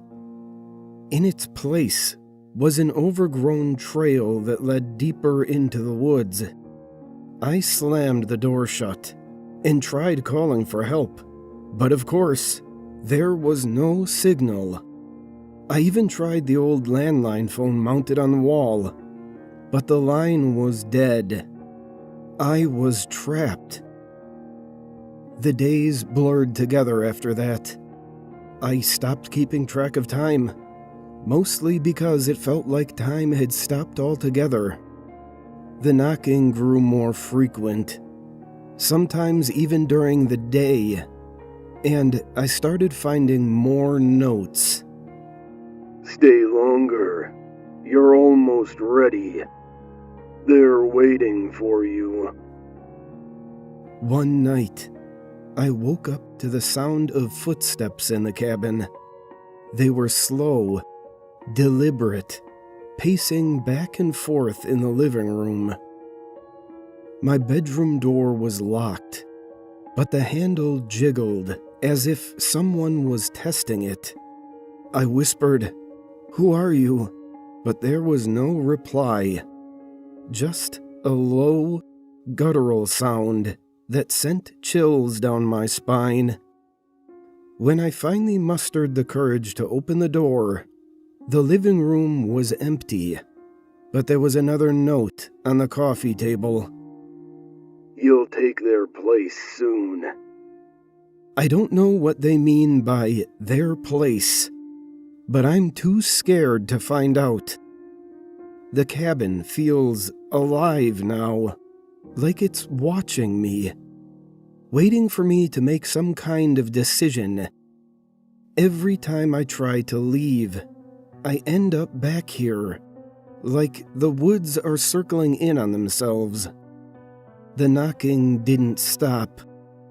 In its place was an overgrown trail that led deeper into the woods. I slammed the door shut and tried calling for help, but of course, there was no signal. I even tried the old landline phone mounted on the wall, but the line was dead. I was trapped. The days blurred together after that. I stopped keeping track of time, mostly because it felt like time had stopped altogether. The knocking grew more frequent, sometimes even during the day, and I started finding more notes. "Stay longer. You're almost ready. They're waiting for you." One night, I woke up to the sound of footsteps in the cabin. They were slow, deliberate, pacing back and forth in the living room. My bedroom door was locked, but the handle jiggled as if someone was testing it. I whispered, "Who are you?" But there was no reply. Just a low, guttural sound that sent chills down my spine. When I finally mustered the courage to open the door, the living room was empty, but there was another note on the coffee table. "You'll take their place soon." I don't know what they mean by their place, but I'm too scared to find out. The cabin feels alive now, like it's watching me, waiting for me to make some kind of decision. Every time I try to leave, I end up back here, like the woods are circling in on themselves. The knocking didn't stop.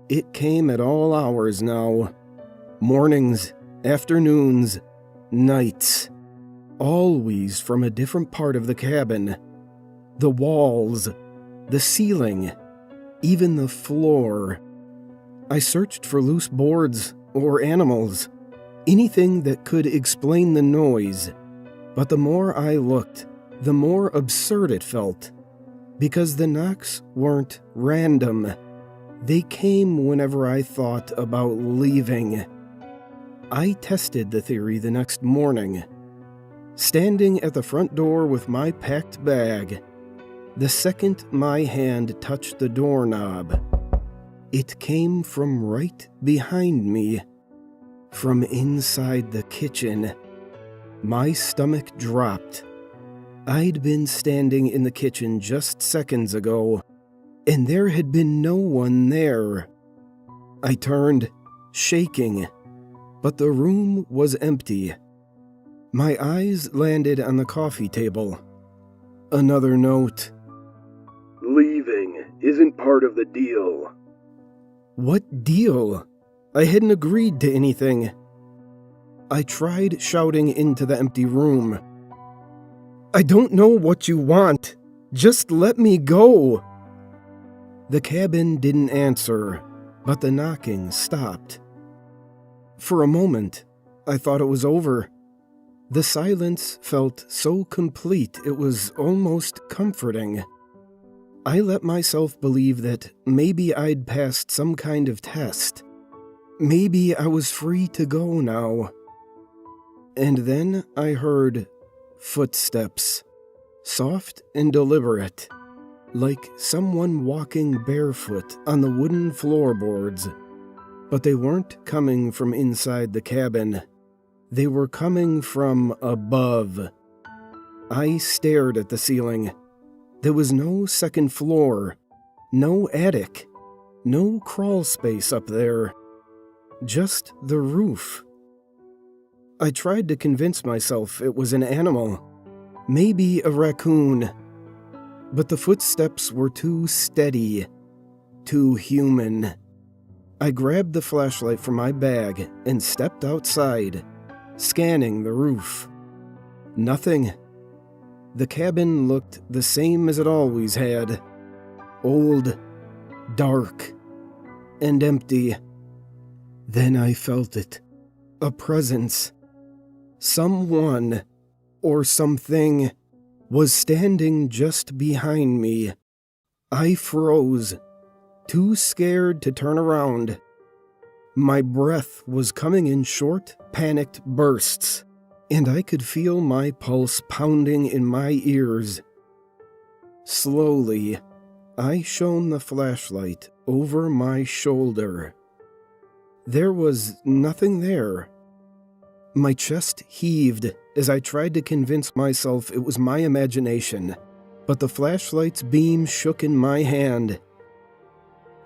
It came at all hours now. Mornings, afternoons, nights. Always from a different part of the cabin. The walls, the ceiling, even the floor. I searched for loose boards or animals, anything that could explain the noise. But the more I looked, the more absurd it felt. Because the knocks weren't random. They came whenever I thought about leaving. I tested the theory the next morning. Standing at the front door with my packed bag, the second my hand touched the doorknob, it came from right behind me, from inside the kitchen. My stomach dropped. I'd been standing in the kitchen just seconds ago, and there had been no one there. I turned, shaking, but the room was empty. My eyes landed on the coffee table. Another note. "Leaving isn't part of the deal." What deal? I hadn't agreed to anything. I tried shouting into the empty room. "I don't know what you want. Just let me go." The cabin didn't answer, but the knocking stopped. For a moment, I thought it was over. The silence felt so complete it was almost comforting. I let myself believe that maybe I'd passed some kind of test. Maybe I was free to go now. And then I heard footsteps, soft and deliberate, like someone walking barefoot on the wooden floorboards. But they weren't coming from inside the cabin. They were coming from above. I stared at the ceiling, There was no second floor, no attic, no crawl space up there, just the roof. I tried to convince myself it was an animal, maybe a raccoon, but the footsteps were too steady, too human. I grabbed the flashlight from my bag and stepped outside, scanning the roof. Nothing. The cabin looked the same as it always had. Old, dark, and empty. Then I felt it. A presence. Someone, or something, was standing just behind me. I froze, too scared to turn around. My breath was coming in short, panicked bursts, and I could feel my pulse pounding in my ears. Slowly, I shone the flashlight over my shoulder. There was nothing there. My chest heaved as I tried to convince myself it was my imagination, but the flashlight's beam shook in my hand.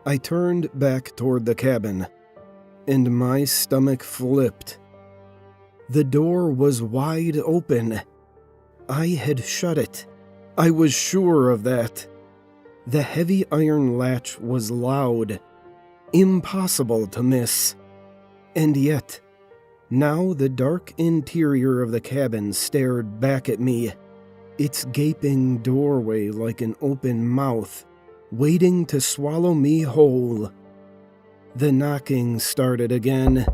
I turned back toward the cabin, and my stomach flipped. The door was wide open. I had shut it. I was sure of that. The heavy iron latch was loud, impossible to miss. And yet, now the dark interior of the cabin stared back at me, its gaping doorway like an open mouth, waiting to swallow me whole. The knocking started again.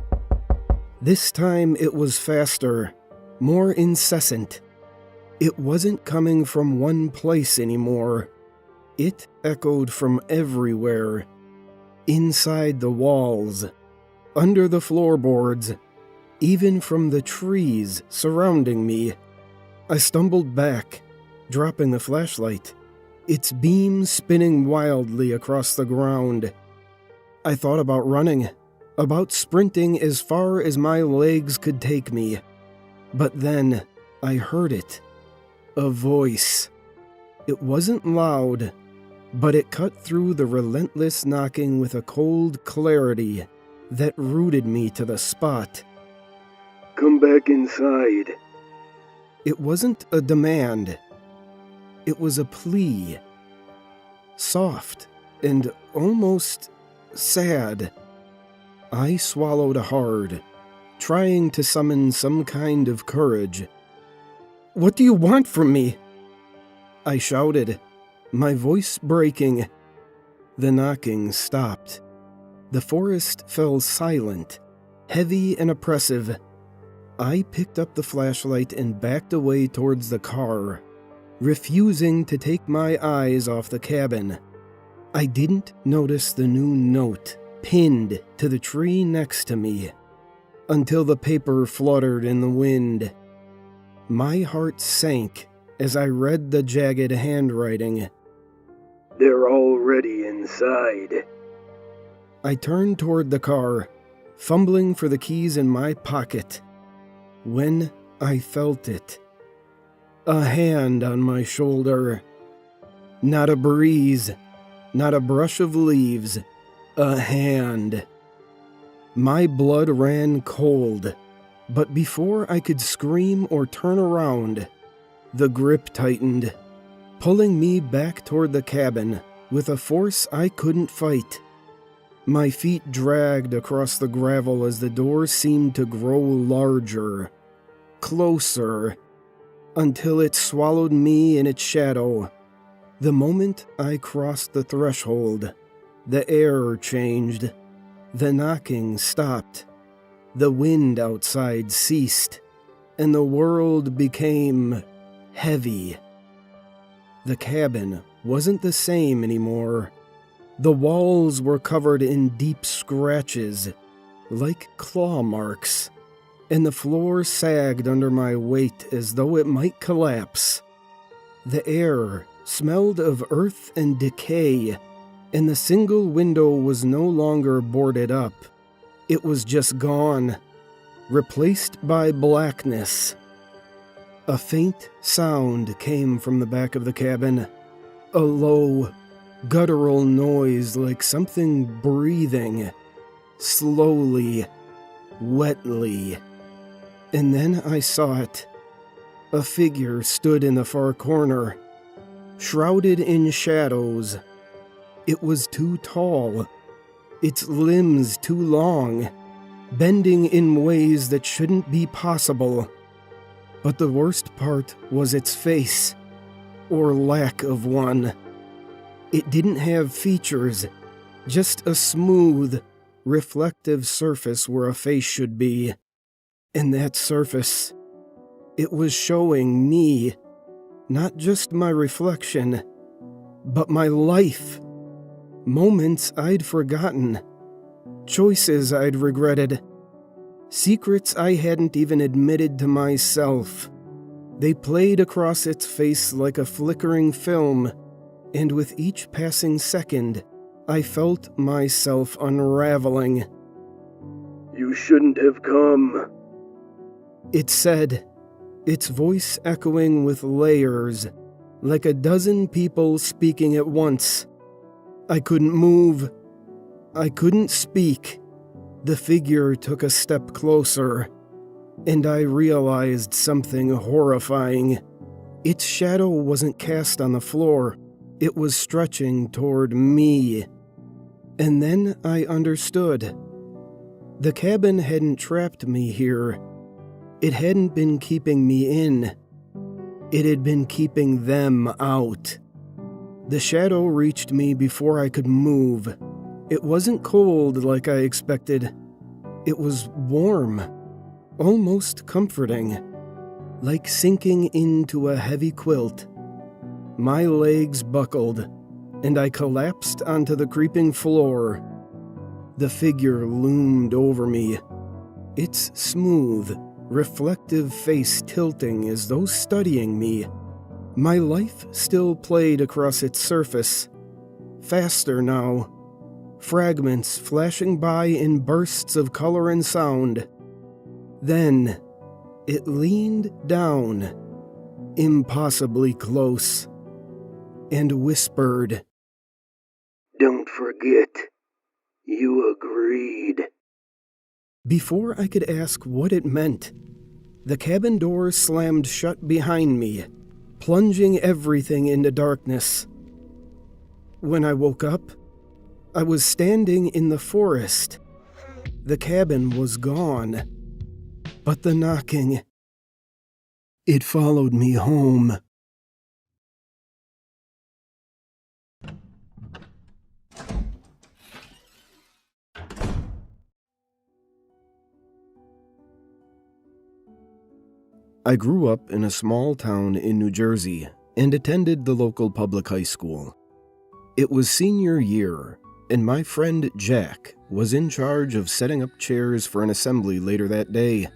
This time it was faster, more incessant. It wasn't coming from one place anymore. It echoed from everywhere. Inside the walls, under the floorboards, even from the trees surrounding me. I stumbled back, dropping the flashlight, its beam spinning wildly across the ground. I thought about running, about sprinting as far as my legs could take me. But then I heard it. A voice. It wasn't loud, but it cut through the relentless knocking with a cold clarity that rooted me to the spot. Come back inside. It wasn't a demand. It was a plea. Soft and almost sad. I swallowed hard, trying to summon some kind of courage. "What do you want from me?" I shouted, my voice breaking. The knocking stopped. The forest fell silent, heavy and oppressive. I picked up the flashlight and backed away towards the car, refusing to take my eyes off the cabin. I didn't notice the new note pinned to the tree next to me until the paper fluttered in the wind. My heart sank as I read the jagged handwriting. They're already inside. I turned toward the car, fumbling for the keys in my pocket, when I felt it. A hand on my shoulder. Not a breeze, not a brush of leaves, a hand. My blood ran cold, but before I could scream or turn around, the grip tightened, pulling me back toward the cabin with a force I couldn't fight. My feet dragged across the gravel as the door seemed to grow larger, closer, until it swallowed me in its shadow. The moment I crossed the threshold, the air changed. The knocking stopped. The wind outside ceased, and the world became heavy. The cabin wasn't the same anymore. The walls were covered in deep scratches, like claw marks, and the floor sagged under my weight as though it might collapse. The air smelled of earth and decay, and the single window was no longer boarded up. It was just gone, replaced by blackness. A faint sound came from the back of the cabin, A low, guttural noise like something breathing, slowly, wetly. And then I saw it. A figure stood in the far corner, shrouded in shadows. It was too tall, its limbs too long, bending in ways that shouldn't be possible. But the worst part was its face, or lack of one. It didn't have features, just a smooth, reflective surface where a face should be. And that surface, it was showing me, not just my reflection, but my life. Moments I'd forgotten, choices I'd regretted, secrets I hadn't even admitted to myself. They played across its face like a flickering film, and with each passing second, I felt myself unraveling. You shouldn't have come. It said, its voice echoing with layers, like a dozen people speaking at once. I couldn't move. I couldn't speak. The figure took a step closer, and I realized something horrifying. Its shadow wasn't cast on the floor. It was stretching toward me. And then I understood. The cabin hadn't trapped me here. It hadn't been keeping me in. It had been keeping them out. The shadow reached me before I could move. It wasn't cold like I expected. It was warm, almost comforting, like sinking into a heavy quilt. My legs buckled, and I collapsed onto the creeping floor. The figure loomed over me, its smooth, reflective face tilting as though studying me. My life still played across its surface, faster now, fragments flashing by in bursts of color and sound. Then, it leaned down, impossibly close, and whispered, Don't forget, you agreed. Before I could ask what it meant, the cabin door slammed shut behind me, plunging everything into darkness. When I woke up, I was standing in the forest. The cabin was gone, but the knocking, it followed me home. I grew up in a small town in New Jersey and attended the local public high school. It was senior year, and my friend Jack was in charge of setting up chairs for an assembly later that day.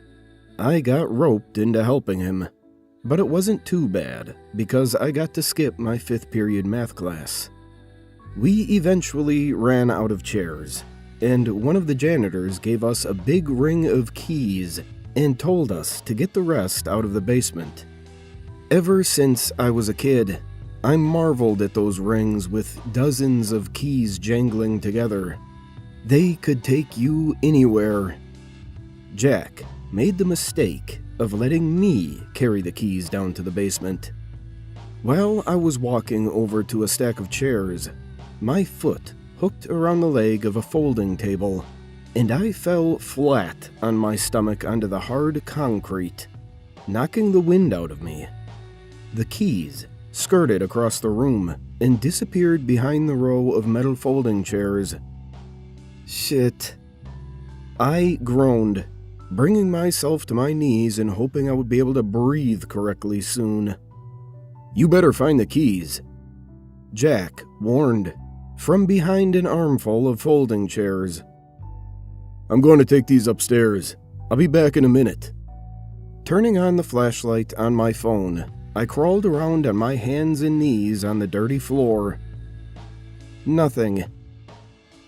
I got roped into helping him, but it wasn't too bad because I got to skip my 5th period math class. We eventually ran out of chairs, and one of the janitors gave us a big ring of keys and told us to get the rest out of the basement. Ever since I was a kid, I marveled at those rings with dozens of keys jangling together. They could take you anywhere. Jack made the mistake of letting me carry the keys down to the basement. While I was walking over to a stack of chairs, my foot hooked around the leg of a folding table, and I fell flat on my stomach onto the hard concrete, knocking the wind out of me. The keys skirted across the room and disappeared behind the row of metal folding chairs. Shit. I groaned, bringing myself to my knees and hoping I would be able to breathe correctly soon. You better find the keys, Jack warned, from behind an armful of folding chairs. I'm going to take these upstairs. I'll be back in a minute. Turning on the flashlight on my phone, I crawled around on my hands and knees on the dirty floor. Nothing.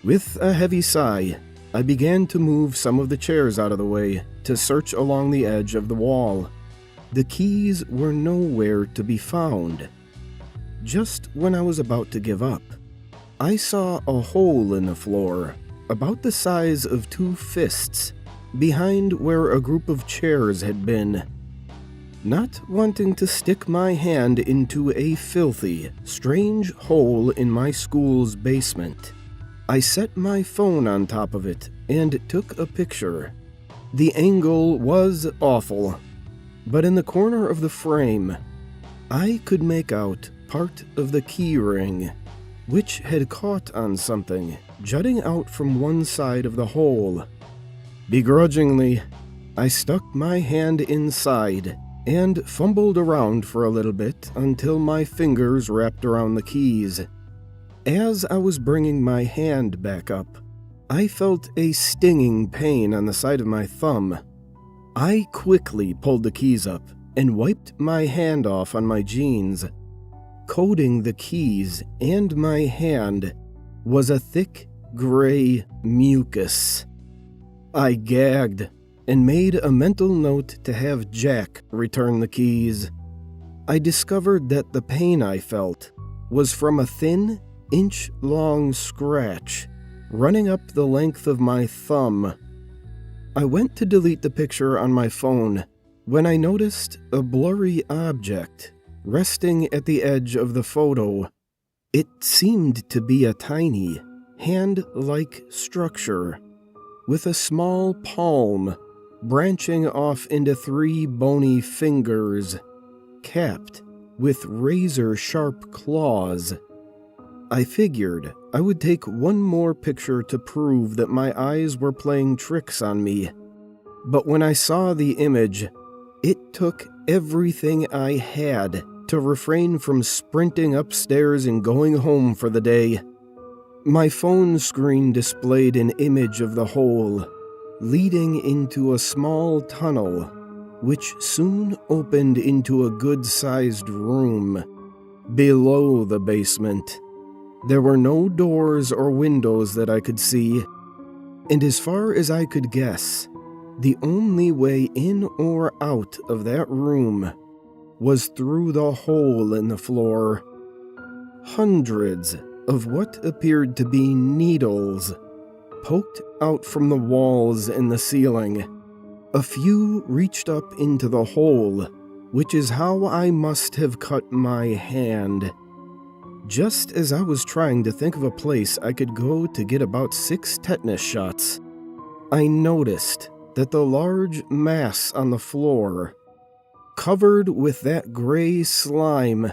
With a heavy sigh, I began to move some of the chairs out of the way to search along the edge of the wall. The keys were nowhere to be found. just when I was about to give up. I saw a hole in the floor, about the size of 2 fists, behind where a group of chairs had been. Not wanting to stick my hand into a filthy, strange hole in my school's basement, I set my phone on top of it and took a picture. The angle was awful, but in the corner of the frame, I could make out part of the key ring, which had caught on something jutting out from one side of the hole. Begrudgingly, I stuck my hand inside and fumbled around for a little bit until my fingers wrapped around the keys. As I was bringing my hand back up, I felt a stinging pain on the side of my thumb. I quickly pulled the keys up and wiped my hand off on my jeans. Coating the keys and my hand was a thick gray mucus. I gagged and made a mental note to have Jack return the keys. I discovered that the pain I felt was from a thin, inch-long scratch running up the length of my thumb. I went to delete the picture on my phone when I noticed a blurry object resting at the edge of the photo. It seemed to be a tiny, hand-like structure with a small palm branching off into 3 bony fingers, capped with razor-sharp claws. I figured I would take one more picture to prove that my eyes were playing tricks on me. But when I saw the image, it took everything I had to refrain from sprinting upstairs and going home for the day. My phone screen displayed an image of the hole, leading into a small tunnel, which soon opened into a good-sized room. Below the basement, there were no doors or windows that I could see, and as far as I could guess, the only way in or out of that room was through the hole in the floor. Hundreds of what appeared to be needles poked out from the walls and the ceiling. A few reached up into the hole, which is how I must have cut my hand. Just as I was trying to think of a place I could go to get about 6 tetanus shots, I noticed that the large mass on the floor, covered with that gray slime,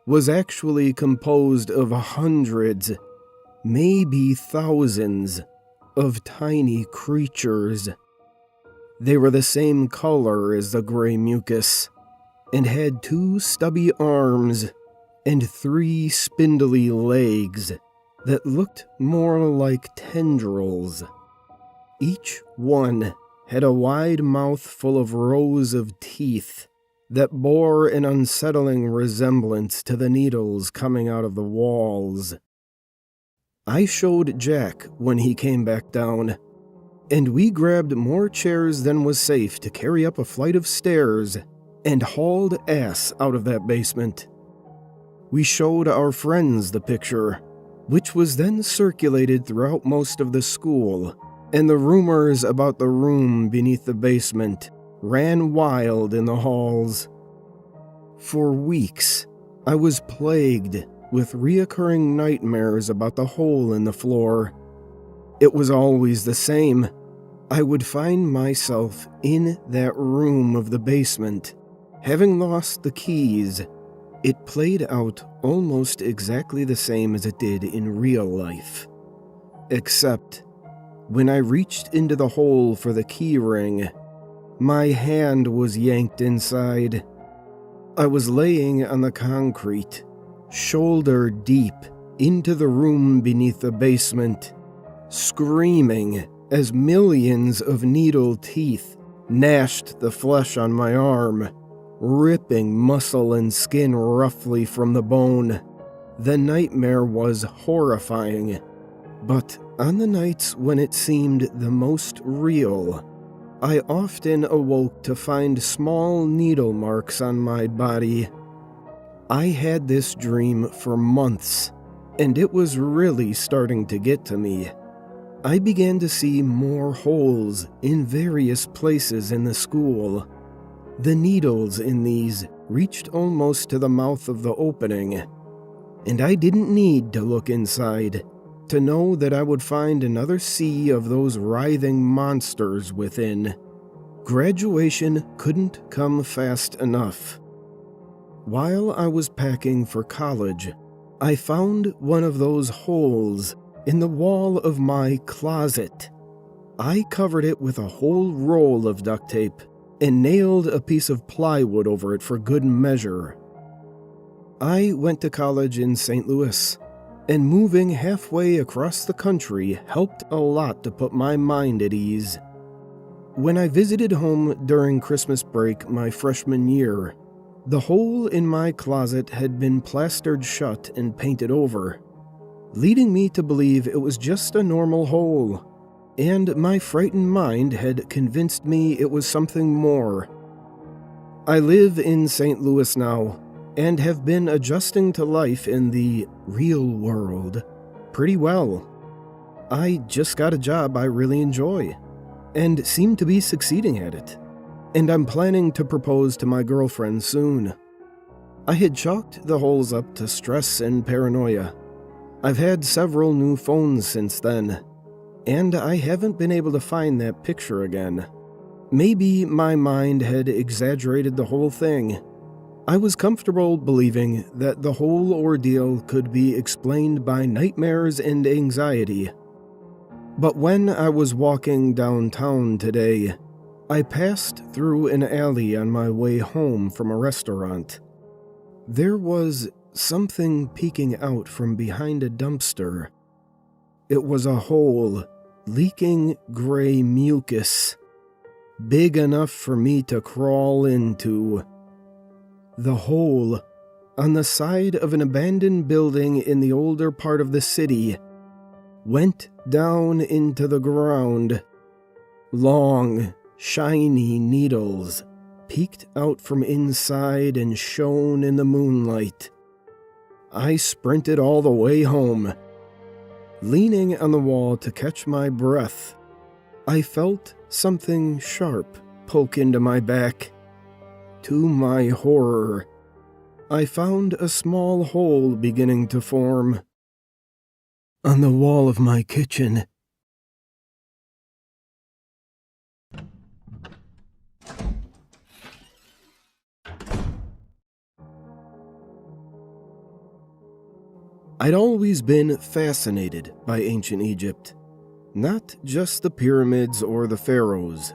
was actually composed of hundreds, maybe thousands, of tiny creatures. They were the same color as the gray mucus, and had 2 stubby arms and 3 spindly legs that looked more like tendrils. Each one had a wide mouth full of rows of teeth that bore an unsettling resemblance to the needles coming out of the walls. I showed Jack when he came back down, and we grabbed more chairs than was safe to carry up a flight of stairs and hauled ass out of that basement. We showed our friends the picture, which was then circulated throughout most of the school, and the rumors about the room beneath the basement ran wild in the halls. For weeks, I was plagued with reoccurring nightmares about the hole in the floor. It was always the same. I would find myself in that room of the basement, having lost the keys. It played out almost exactly the same as it did in real life. Except, when I reached into the hole for the key ring, my hand was yanked inside. I was laying on the concrete, shoulder deep into the room beneath the basement, screaming as millions of needle teeth gnashed the flesh on my arm, ripping muscle and skin roughly from the bone. The nightmare was horrifying, but on the nights when it seemed the most real, I often awoke to find small needle marks on my body. I had this dream for months, and it was really starting to get to me. I began to see more holes in various places in the school. The needles in these reached almost to the mouth of the opening, and I didn't need to look inside to know that I would find another sea of those writhing monsters within. Graduation couldn't come fast enough. While I was packing for college, I found one of those holes in the wall of my closet. I covered it with a whole roll of duct tape and nailed a piece of plywood over it for good measure. I went to college in St. Louis, and moving halfway across the country helped a lot to put my mind at ease. When I visited home during Christmas break my freshman year, the hole in my closet had been plastered shut and painted over, leading me to believe it was just a normal hole, and my frightened mind had convinced me it was something more. I live in St. Louis now, and have been adjusting to life in the real world pretty well. I just got a job I really enjoy, and seem to be succeeding at it, and I'm planning to propose to my girlfriend soon. I had chalked the holes up to stress and paranoia. I've had several new phones since then, and I haven't been able to find that picture again. Maybe my mind had exaggerated the whole thing. I was comfortable believing that the whole ordeal could be explained by nightmares and anxiety. But when I was walking downtown today, I passed through an alley on my way home from a restaurant. There was something peeking out from behind a dumpster. It was a hole, leaking gray mucus, big enough for me to crawl into. The hole, on the side of an abandoned building in the older part of the city, went down into the ground. Long, shiny needles peeked out from inside and shone in the moonlight. I sprinted all the way home. Leaning on the wall to catch my breath, I felt something sharp poke into my back. To my horror, I found a small hole beginning to form on the wall of my kitchen. I'd always been fascinated by ancient Egypt. Not just the pyramids or the pharaohs,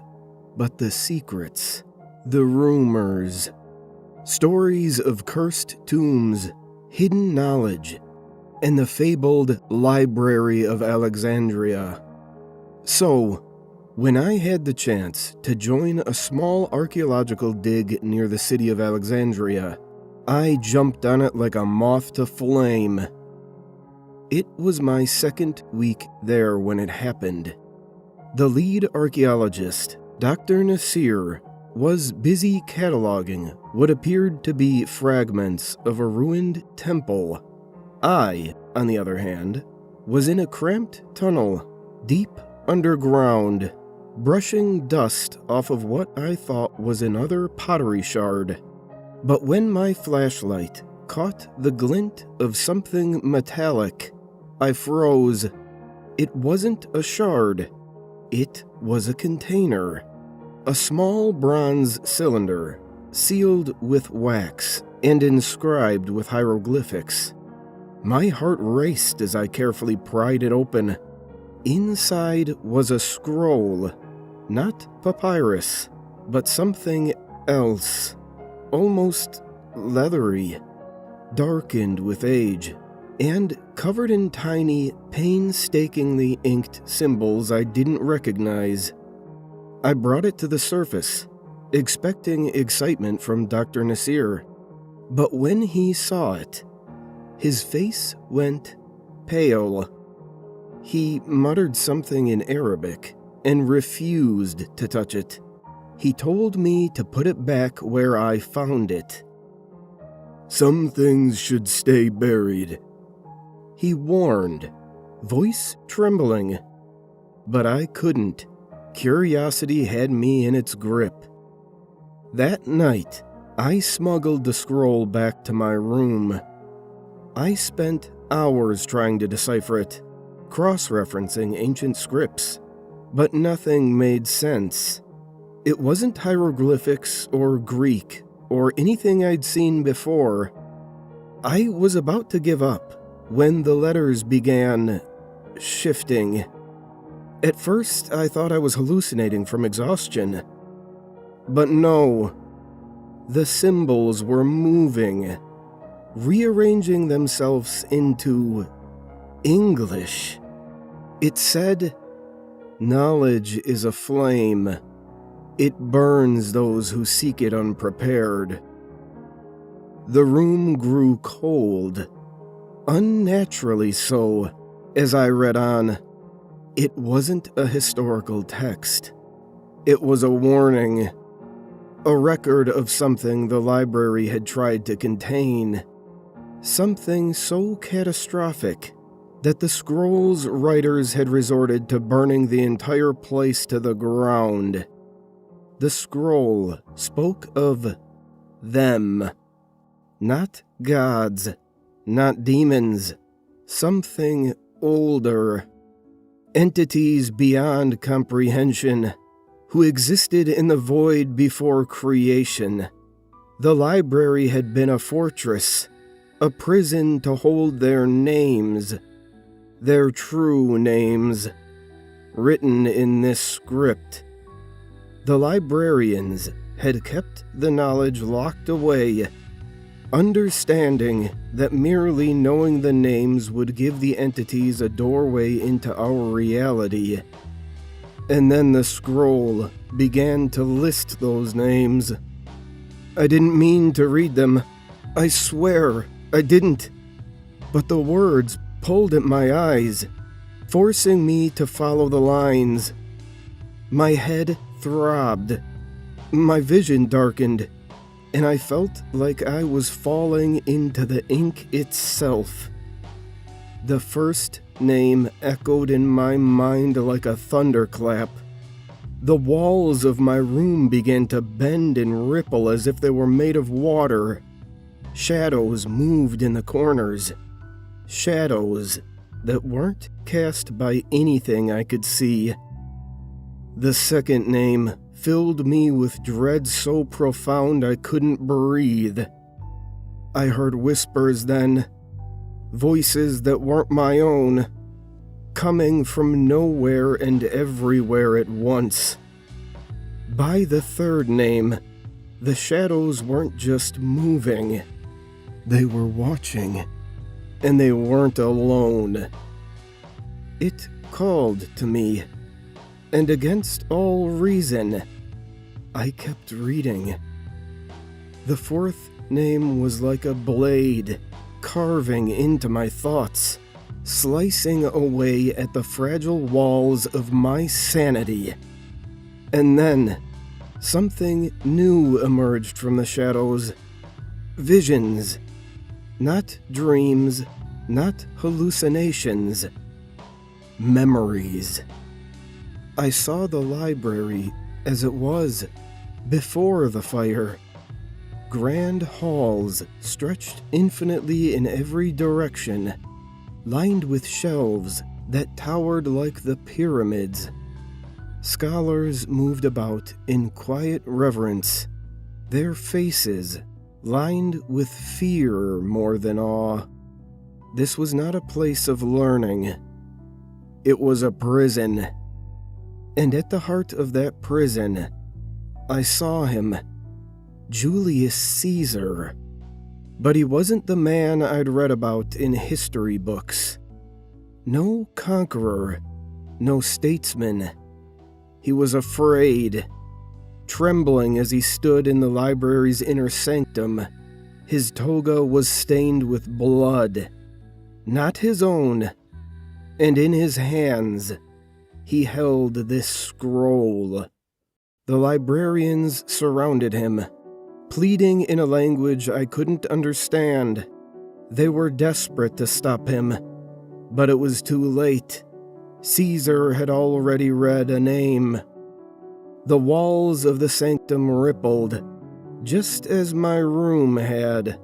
but the secrets, the rumors, stories of cursed tombs, hidden knowledge, and the fabled Library of Alexandria. So, when I had the chance to join a small archaeological dig near the city of Alexandria, I jumped on it like a moth to flame. It was my second week there when it happened. The lead archaeologist, Dr. Nasir, was busy cataloging what appeared to be fragments of a ruined temple. I, on the other hand, was in a cramped tunnel, deep underground, brushing dust off of what I thought was another pottery shard. But when my flashlight caught the glint of something metallic, I froze. It wasn't a shard. It was a container. A small bronze cylinder, sealed with wax and inscribed with hieroglyphics. My heart raced as I carefully pried it open. Inside was a scroll, not papyrus, but something else, almost leathery, darkened with age, and covered in tiny, painstakingly inked symbols I didn't recognize. I brought it to the surface, expecting excitement from Dr. Nasir, but when he saw it, his face went pale. He muttered something in Arabic and refused to touch it. He told me to put it back where I found it. Some things should stay buried, he warned, voice trembling. But I couldn't. Curiosity had me in its grip. That night, I smuggled the scroll back to my room. I spent hours trying to decipher it, cross-referencing ancient scripts, but nothing made sense. It wasn't hieroglyphics or Greek or anything I'd seen before. I was about to give up when the letters began shifting. At first, I thought I was hallucinating from exhaustion. But no. The symbols were moving, rearranging themselves into English. It said, "Knowledge is a flame. It burns those who seek it unprepared." The room grew cold, unnaturally so, as I read on. It wasn't a historical text. It was a warning, a record of something the library had tried to contain, something so catastrophic that the scroll's writers had resorted to burning the entire place to the ground. The scroll spoke of them, not gods, not demons, something older, entities beyond comprehension, who existed in the void before creation. The library had been a fortress, a prison to hold their names, their true names, written in this script. The librarians had kept the knowledge locked away, understanding that merely knowing the names would give the entities a doorway into our reality. And then the scroll began to list those names. I didn't mean to read them. I swear I didn't. But the words pulled at my eyes, forcing me to follow the lines. My head throbbed. My vision darkened, and I felt like I was falling into the ink itself. The first name echoed in my mind like a thunderclap. The walls of my room began to bend and ripple as if they were made of water. Shadows moved in the corners. Shadows that weren't cast by anything I could see. The second name filled me with dread so profound I couldn't breathe. I heard whispers then, voices that weren't my own, coming from nowhere and everywhere at once. By the third name, the shadows weren't just moving. They were watching, and they weren't alone. It called to me, and against all reason, I kept reading. The fourth name was like a blade, carving into my thoughts, slicing away at the fragile walls of my sanity. And then, something new emerged from the shadows. Visions. Not dreams, not hallucinations. Memories. I saw the library as it was, before the fire. Grand halls stretched infinitely in every direction, lined with shelves that towered like the pyramids. Scholars moved about in quiet reverence, their faces lined with fear more than awe. This was not a place of learning. It was a prison. And at the heart of that prison, I saw him, Julius Caesar. But he wasn't the man I'd read about in history books. No conqueror, no statesman. He was afraid, trembling as he stood in the library's inner sanctum. His toga was stained with blood, not his own, and in his hands, he held this scroll. The librarians surrounded him, pleading in a language I couldn't understand. They were desperate to stop him, but it was too late. Caesar had already read a name. The walls of the sanctum rippled, just as my room had.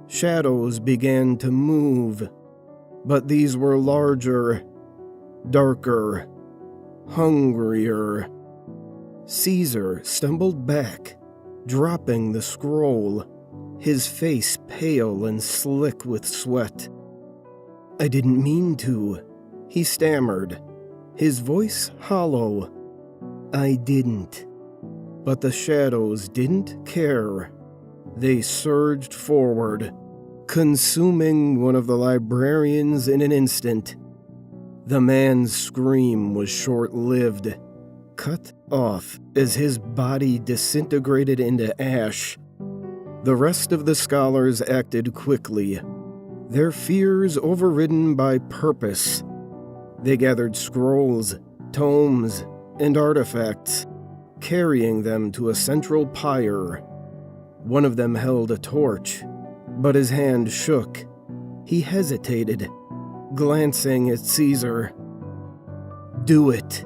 Shadows began to move, but these were larger, darker, hungrier. Caesar stumbled back, dropping the scroll, his face pale and slick with sweat. "I didn't mean to," he stammered, his voice hollow. "I didn't." But the shadows didn't care. They surged forward, consuming one of the librarians in an instant. The man's scream was short-lived, cut off as his body disintegrated into ash. The rest of the scholars acted quickly, their fears overridden by purpose. They gathered scrolls, tomes, and artifacts, carrying them to a central pyre. One of them held a torch, but his hand shook. He hesitated, glancing at Caesar. "Do it,"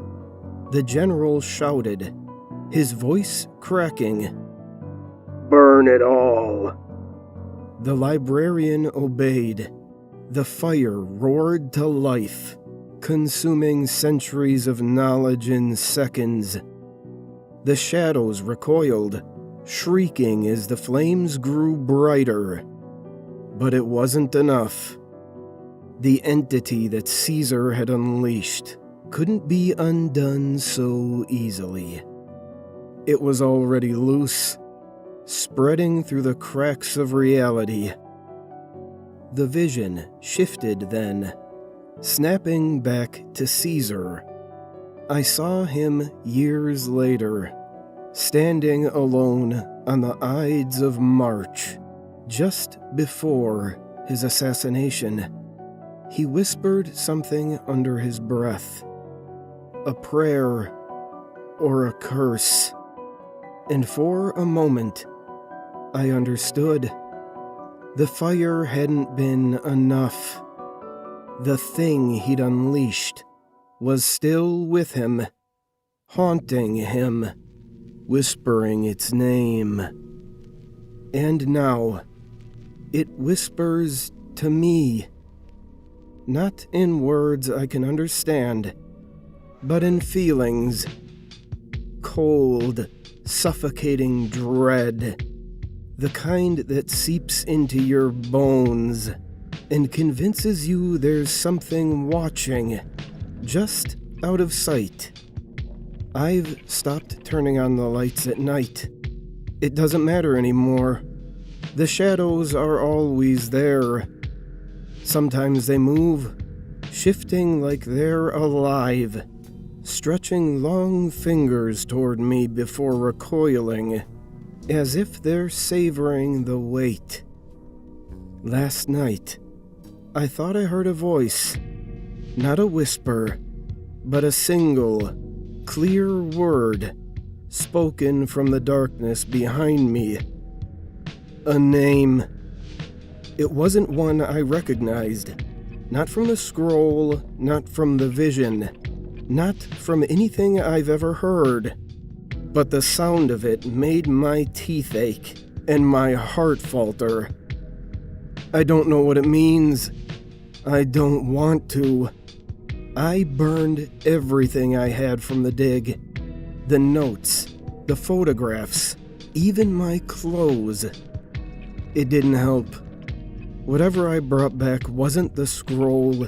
the general shouted, his voice cracking. "Burn it all." The librarian obeyed. The fire roared to life, consuming centuries of knowledge in seconds. The shadows recoiled, shrieking as the flames grew brighter. But it wasn't enough. The entity that Caesar had unleashed couldn't be undone so easily. It was already loose, spreading through the cracks of reality. The vision shifted then, snapping back to Caesar. I saw him years later, standing alone on the Ides of March, just before his assassination. He whispered something under his breath, a prayer or a curse, and for a moment I understood. The fire hadn't been enough. The thing he'd unleashed was still with him, haunting him, whispering its name. And now, it whispers to me, not in words I can understand, but in feelings, cold, suffocating dread, the kind that seeps into your bones and convinces you there's something watching, just out of sight. I've stopped turning on the lights at night. It doesn't matter anymore. The shadows are always there. Sometimes they move, shifting like they're alive, stretching long fingers toward me before recoiling, as if they're savoring the weight. Last night, I thought I heard a voice. Not a whisper, but a single, clear word, spoken from the darkness behind me. A name. It wasn't one I recognized. Not from the scroll, not from the vision, not from anything I've ever heard. But the sound of it made my teeth ache and my heart falter. I don't know what it means. I don't want to. I burned everything I had from the dig. The notes, the photographs, even my clothes. It didn't help. Whatever I brought back wasn't the scroll.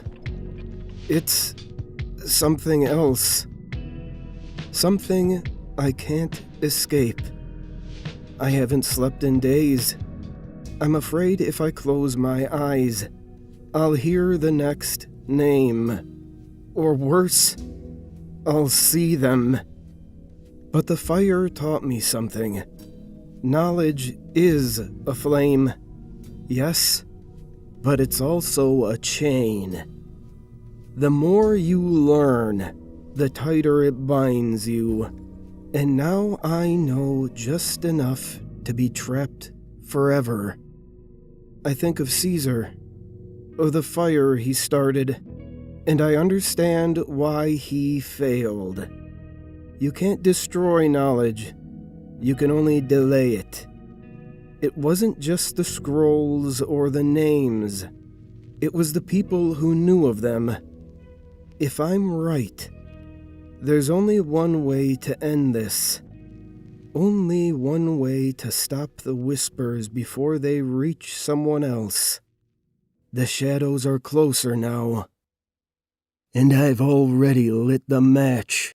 It's something else. Something I can't escape. I haven't slept in days. I'm afraid if I close my eyes, I'll hear the next name. Or worse, I'll see them. But the fire taught me something. Knowledge is a flame, yes, but it's also a chain. The more you learn, the tighter it binds you. And now I know just enough to be trapped forever. I think of Caesar, of the fire he started, and I understand why he failed. You can't destroy knowledge, you can only delay it. It wasn't just the scrolls or the names, it was the people who knew of them. If I'm right, there's only one way to end this. Only one way to stop the whispers before they reach someone else. The shadows are closer now, and I've already lit the match.